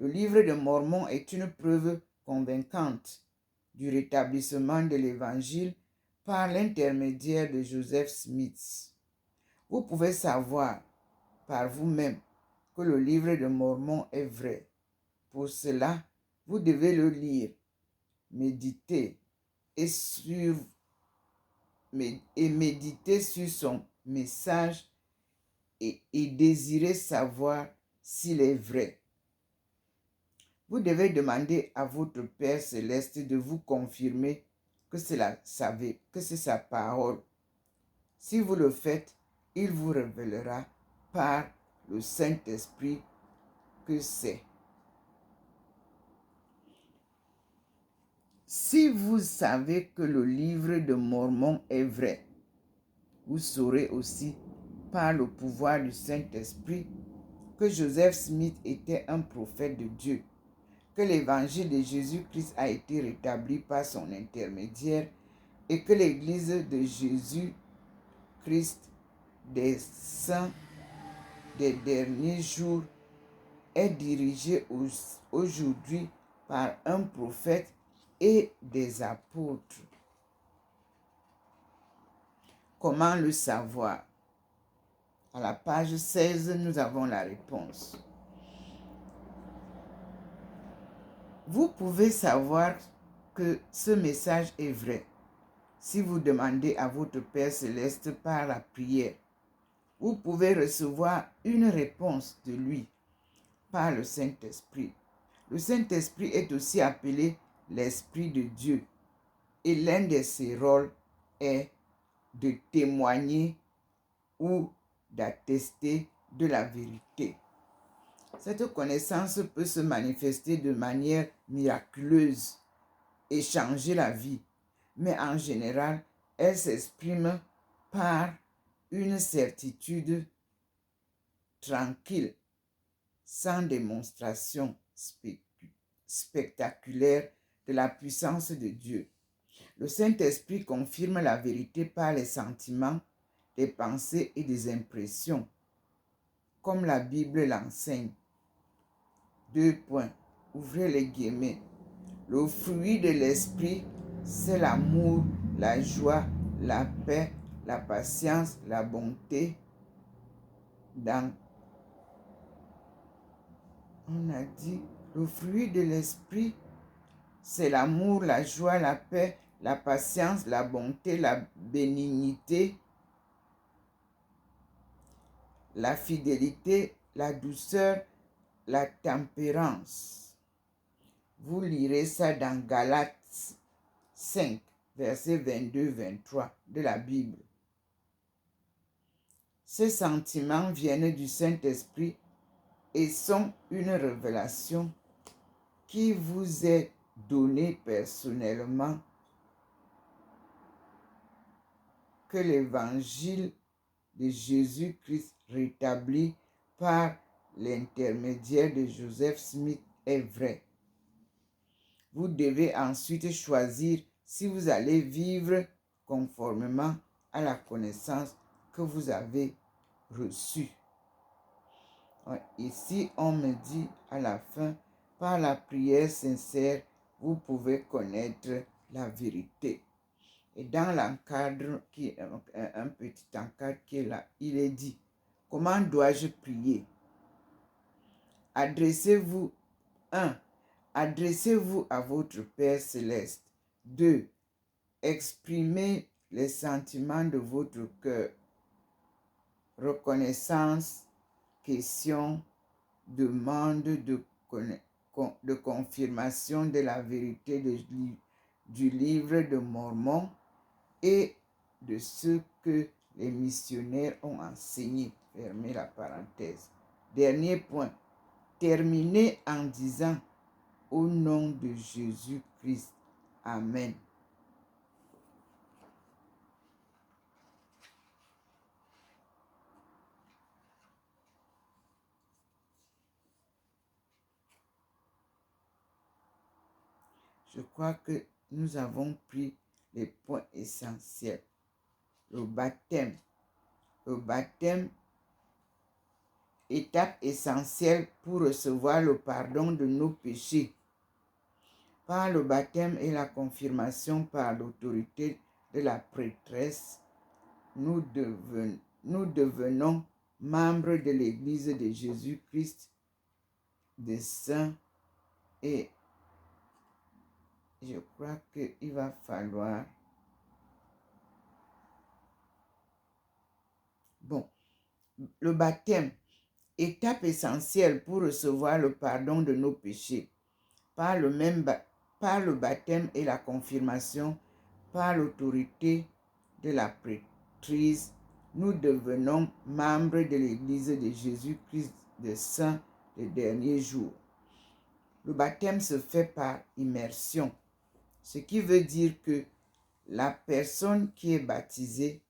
Le livre de Mormon est une preuve convaincante du rétablissement de l'Évangile par l'intermédiaire de Joseph Smith. Vous pouvez savoir par vous-même que le livre de Mormon est vrai. Pour cela, vous devez le lire, méditer et méditer sur son message et désirer savoir s'il est vrai. Vous devez demander à votre Père céleste de vous confirmer que c'est sa parole. Si vous le faites, il vous révélera par le Saint-Esprit que c'est. Si vous savez que le livre de Mormon est vrai, vous saurez aussi par le pouvoir du Saint-Esprit que Joseph Smith était un prophète de Dieu, que l'évangile de Jésus-Christ a été rétabli par son intermédiaire et que l'Église de Jésus-Christ des saints des derniers jours est dirigée aujourd'hui par un prophète et des apôtres. Comment le savoir? À la page 16, nous avons la réponse. Vous pouvez savoir que ce message est vrai si vous demandez à votre Père céleste par la prière. Vous pouvez recevoir une réponse de lui par le Saint-Esprit. Le Saint-Esprit est aussi appelé l'Esprit de Dieu et l'un de ses rôles est de témoigner ou d'attester de la vérité. Cette connaissance peut se manifester de manière miraculeuse et changer la vie, mais en général, elle s'exprime par une certitude tranquille, sans démonstration spectaculaire de la puissance de Dieu. Le Saint-Esprit confirme la vérité par les sentiments, des pensées et des impressions, comme la Bible l'enseigne. 2 points. Ouvrez les guillemets. Le fruit de l'esprit, c'est l'amour, la joie, la paix, la patience, la bonté. On a dit, le fruit de l'esprit, c'est l'amour, la joie, la paix, la patience, la bonté, la bénignité, la fidélité, la douceur, la tempérance. Vous lirez ça dans Galates 5, versets 22-23 de la Bible. Ces sentiments viennent du Saint-Esprit et sont une révélation qui vous est donnée personnellement, que l'évangile de Jésus-Christ rétabli par l'intermédiaire de Joseph Smith est vrai. Vous devez ensuite choisir si vous allez vivre conformément à la connaissance que vous avez reçu. Ici, on me dit à la fin, par la prière sincère, vous pouvez connaître la vérité. Et dans l'encadre, qui est un petit encadre qui est là, il est dit, comment dois-je prier? Adressez-vous, 1. Adressez-vous à votre Père céleste. 2. Exprimez les sentiments de votre cœur. Reconnaissance, question, demande de confirmation de la vérité du livre de Mormon et de ce que les missionnaires ont enseigné. Fermez la parenthèse. Dernier point. Terminez en disant au nom de Jésus-Christ. Amen. Je crois que nous avons pris les points essentiels. Le baptême. Le baptême, étape essentielle pour recevoir le pardon de nos péchés. Par le baptême et la confirmation par l'autorité de la prêtresse, nous devenons membres de l'Église de Jésus-Christ des saints et je crois qu'il va falloir... Bon, le baptême, étape essentielle pour recevoir le pardon de nos péchés. Par le baptême et la confirmation, par l'autorité de la prêtrise, nous devenons membres de l'Église de Jésus-Christ des saints des derniers jours. Le baptême se fait par immersion, ce qui veut dire que la personne qui est baptisée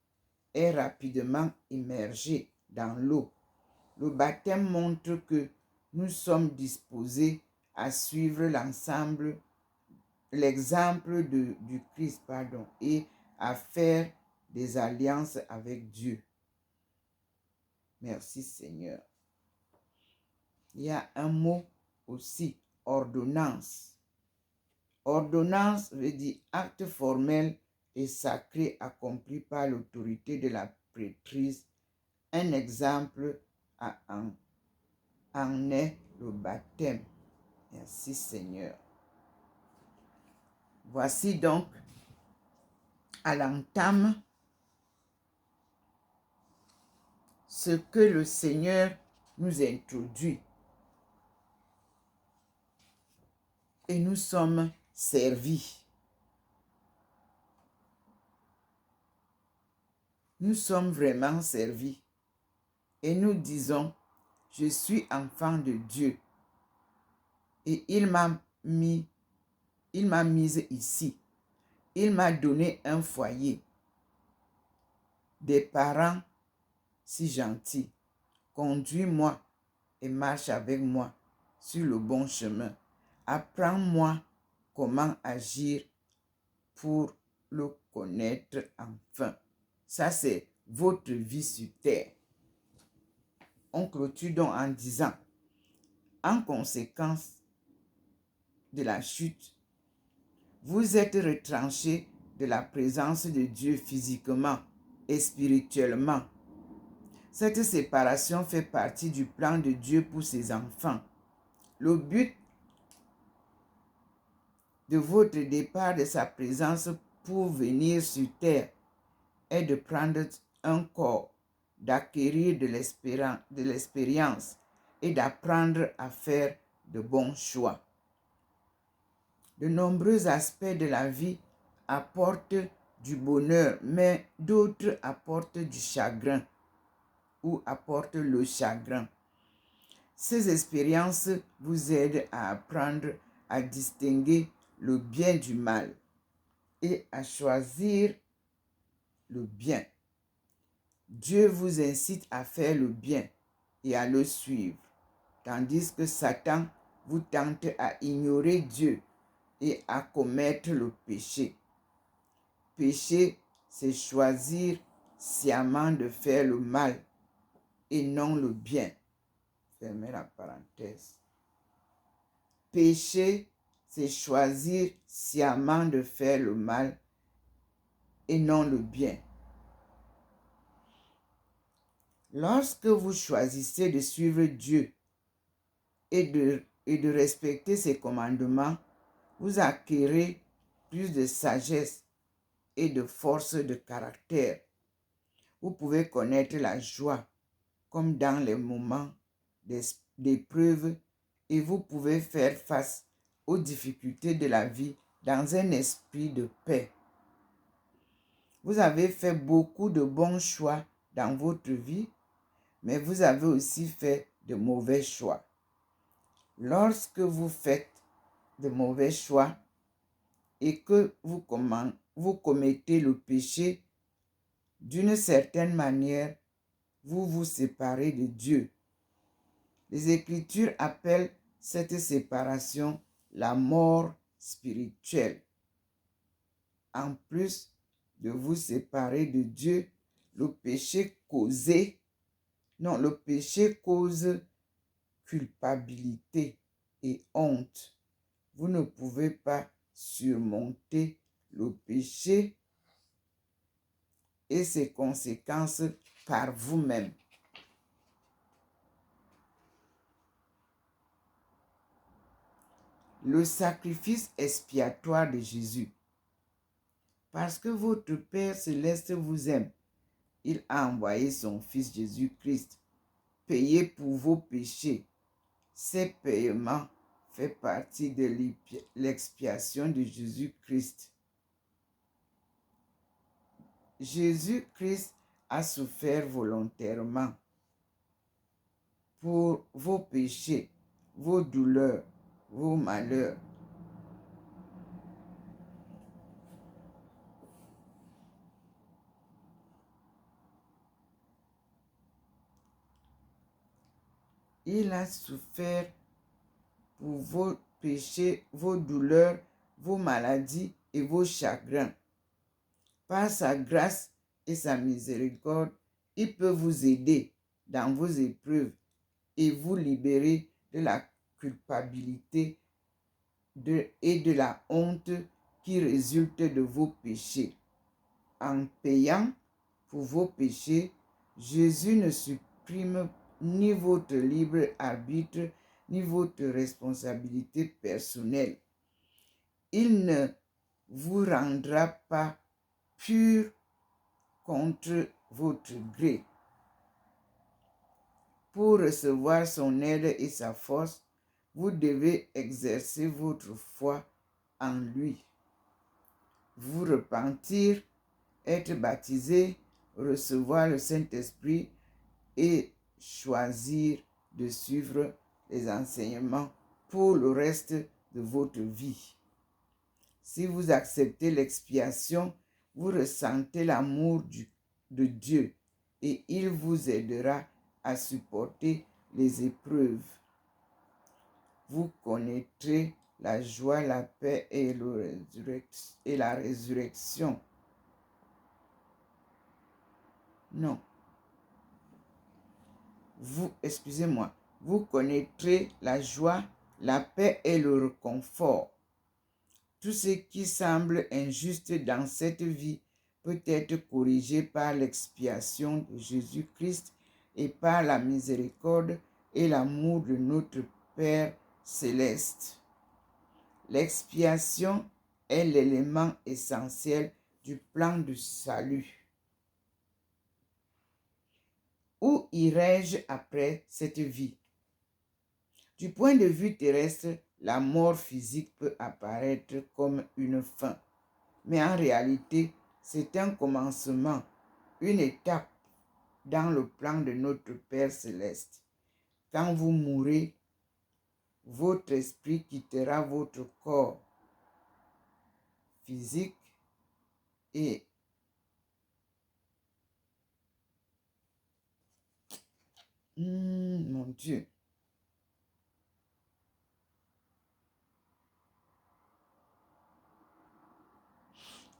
est rapidement immergée dans l'eau. Le baptême montre que nous sommes disposés à suivre l'exemple du Christ, et à faire des alliances avec Dieu. Merci Seigneur. Il y a un mot aussi, ordonnance. Ordonnance veut dire acte formel et sacré accompli par l'autorité de la prêtrise. Un exemple en est le baptême. Merci Seigneur. Voici donc à l'entame ce que le Seigneur nous introduit. Et nous sommes servis. Nous sommes vraiment servis. Et nous disons, je suis enfant de Dieu. Et il m'a mise ici. Il m'a donné un foyer. Des parents si gentils. Conduis-moi et marche avec moi sur le bon chemin. Apprends-moi comment agir pour le connaître enfin. Ça, c'est votre vie sur terre. On clôture donc en disant, en conséquence de la chute, vous êtes retranchés de la présence de Dieu physiquement et spirituellement. Cette séparation fait partie du plan de Dieu pour ses enfants. Le but de votre départ de sa présence pour venir sur terre est de prendre un corps, d'acquérir de l'expérience et d'apprendre à faire de bons choix. De nombreux aspects de la vie apportent du bonheur, mais d'autres apportent du chagrin ou apportent le chagrin. Ces expériences vous aident à apprendre à distinguer le bien du mal et à choisir le bien. Dieu vous incite à faire le bien et à le suivre, tandis que Satan vous tente à ignorer Dieu et à commettre le péché. Pécher, c'est choisir sciemment de faire le mal et non le bien. Fermez la parenthèse. Pécher, c'est choisir sciemment de faire le mal et non le bien. Lorsque vous choisissez de suivre Dieu et de respecter ses commandements, vous acquérez plus de sagesse et de force de caractère. Vous pouvez connaître la joie comme dans les moments d'épreuve et vous pouvez faire face aux difficultés de la vie dans un esprit de paix. Vous avez fait beaucoup de bons choix dans votre vie, mais vous avez aussi fait de mauvais choix. Lorsque vous faites de mauvais choix et que vous commettez le péché, d'une certaine manière, vous vous séparez de Dieu. Les Écritures appellent cette séparation la mort spirituelle. En plus de vous séparer de Dieu, le péché cause culpabilité et honte. Vous ne pouvez pas surmonter le péché et ses conséquences par vous-même. Le sacrifice expiatoire de Jésus. Parce que votre Père céleste vous aime, il a envoyé son Fils Jésus-Christ payer pour vos péchés. Ces paiements font partie de l'expiation de Jésus-Christ. Jésus-Christ a souffert volontairement pour vos péchés, vos douleurs, vos malheurs. Il a souffert pour vos péchés, vos douleurs, vos maladies et vos chagrins. Par sa grâce et sa miséricorde, il peut vous aider dans vos épreuves et vous libérer de la culpabilité et de la honte qui résulte de vos péchés. En payant pour vos péchés, Jésus ne supprime ni votre libre arbitre, ni votre responsabilité personnelle. Il ne vous rendra pas pur contre votre gré. Pour recevoir son aide et sa force, vous devez exercer votre foi en lui. Vous repentir, être baptisé, recevoir le Saint-Esprit et choisir de suivre les enseignements pour le reste de votre vie. Si vous acceptez l'expiation, vous ressentez l'amour de Dieu et il vous aidera à supporter les épreuves. Vous connaîtrez la joie, la paix et la résurrection. Non. Vous connaîtrez la joie, la paix et le réconfort. Tout ce qui semble injuste dans cette vie peut être corrigé par l'expiation de Jésus-Christ et par la miséricorde et l'amour de notre Père céleste. L'expiation est l'élément essentiel du plan de salut. Où irai-je après cette vie? Du point de vue terrestre, la mort physique peut apparaître comme une fin. Mais en réalité, c'est un commencement, une étape dans le plan de notre Père céleste. Quand vous mourrez, votre esprit quittera votre corps physique et mon Dieu.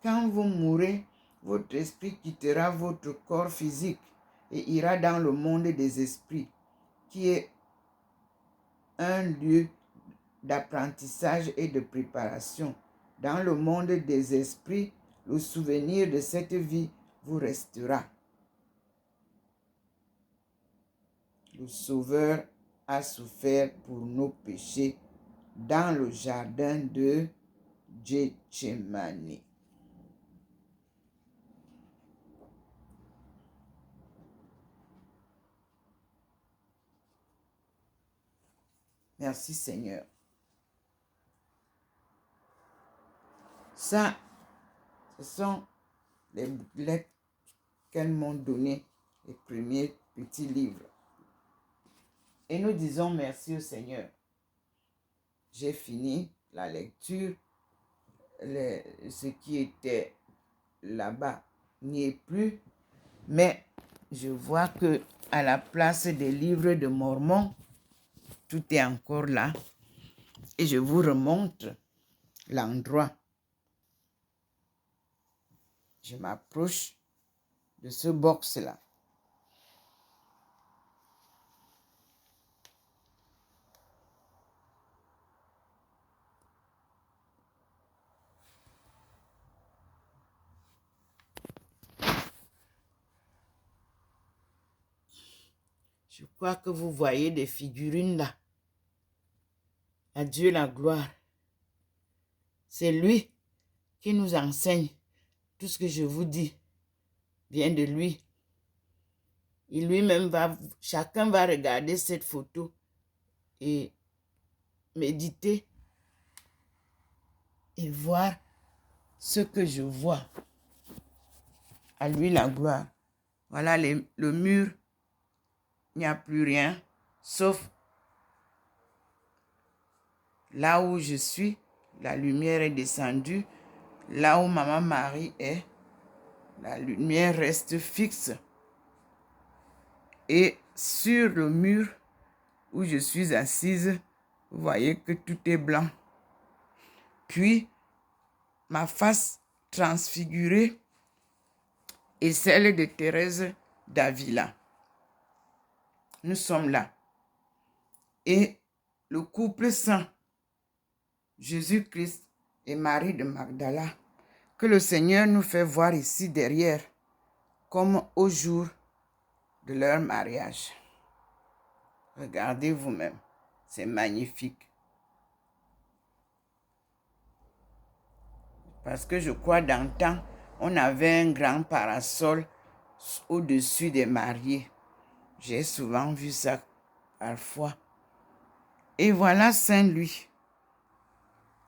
Quand vous mourrez, votre esprit quittera votre corps physique et ira dans le monde des esprits, qui est un lieu d'apprentissage et de préparation. Dans le monde des esprits, le souvenir de cette vie vous restera. Le Sauveur a souffert pour nos péchés dans le jardin de Gethsémani. Merci Seigneur. Ça, ce sont les bouclettes qu'elles m'ont données, les premiers petits livres. Et nous disons merci au Seigneur. J'ai fini la lecture. Ce qui était là-bas n'y est plus. Mais je vois que à la place des livres de Mormon, tout est encore là. Et je vous remontre l'endroit. Je m'approche de ce box-là. Je crois que vous voyez des figurines là. À Dieu la gloire. C'est lui qui nous enseigne. Tout ce que je vous dis vient de lui. Et lui-même chacun va regarder cette photo et méditer et voir ce que je vois. À lui la gloire. Voilà le mur. Il n'y a plus rien, sauf là où je suis, la lumière est descendue. Là où Maman Marie est, la lumière reste fixe. Et sur le mur où je suis assise, vous voyez que tout est blanc. Puis, ma face transfigurée est celle de Thérèse d'Avila. Nous sommes là. Et le couple saint, Jésus-Christ et Marie de Magdala, que le Seigneur nous fait voir ici derrière, comme au jour de leur mariage. Regardez vous-même, c'est magnifique. Parce que je crois d'antan, on avait un grand parasol au-dessus des mariés. J'ai souvent vu ça parfois. Et voilà Saint-Louis.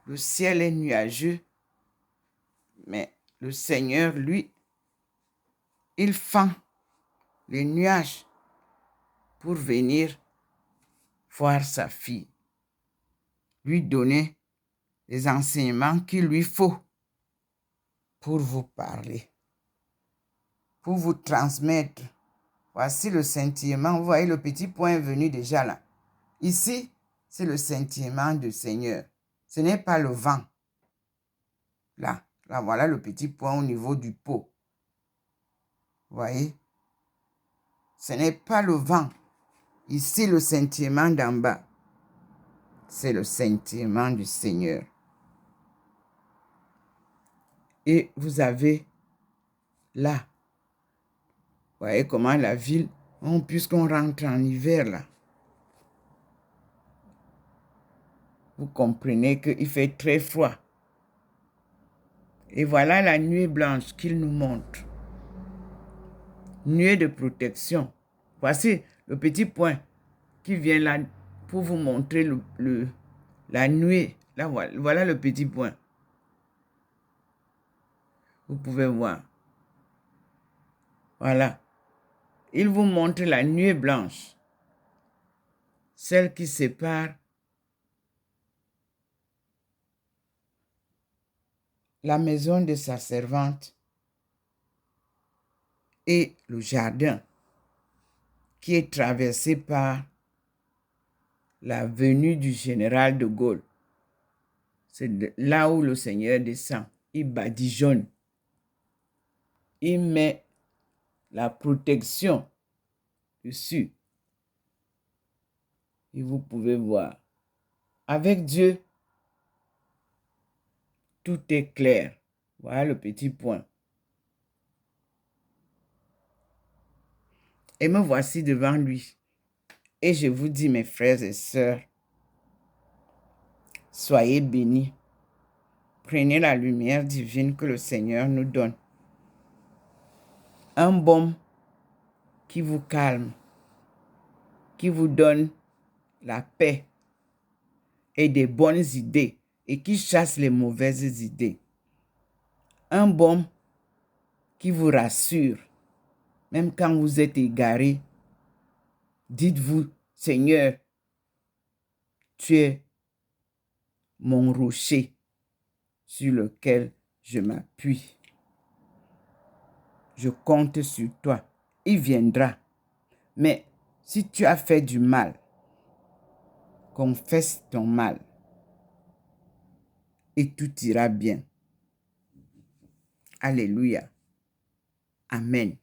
Le ciel est nuageux, mais le Seigneur, lui, il fend les nuages pour venir voir sa fille, lui donner les enseignements qu'il lui faut pour vous parler, pour vous transmettre. Voici le scintillement. Vous voyez, le petit point est venu déjà là. Ici, c'est le scintillement du Seigneur. Ce n'est pas le vent. Là, voilà le petit point au niveau du pot. Vous voyez? Ce n'est pas le vent. Ici, le scintillement d'en bas, c'est le scintillement du Seigneur. Et vous avez là, vous voyez comment la ville, puisqu'on rentre en hiver là, vous comprenez qu'il fait très froid. Et voilà la nuée blanche qu'il nous montre. Nuée de protection. Voici le petit point qui vient là pour vous montrer la nuée. Là, voilà le petit point. Vous pouvez voir. Voilà. Il vous montre la nuée blanche. Celle qui sépare la maison de sa servante et le jardin qui est traversé par la venue du général de Gaulle. C'est là où le Seigneur descend. Il badigeonne. il met la protection dessus. Et vous pouvez voir. Avec Dieu, tout est clair. Voilà le petit point. Et me voici devant lui. Et je vous dis, mes frères et sœurs, soyez bénis. Prenez la lumière divine que le Seigneur nous donne. Un baume qui vous calme, qui vous donne la paix et des bonnes idées et qui chasse les mauvaises idées. Un baume qui vous rassure, même quand vous êtes égaré. Dites-vous, Seigneur, tu es mon rocher sur lequel je m'appuie. Je compte sur toi. Il viendra. Mais si tu as fait du mal, confesse ton mal et tout ira bien. Alléluia. Amen.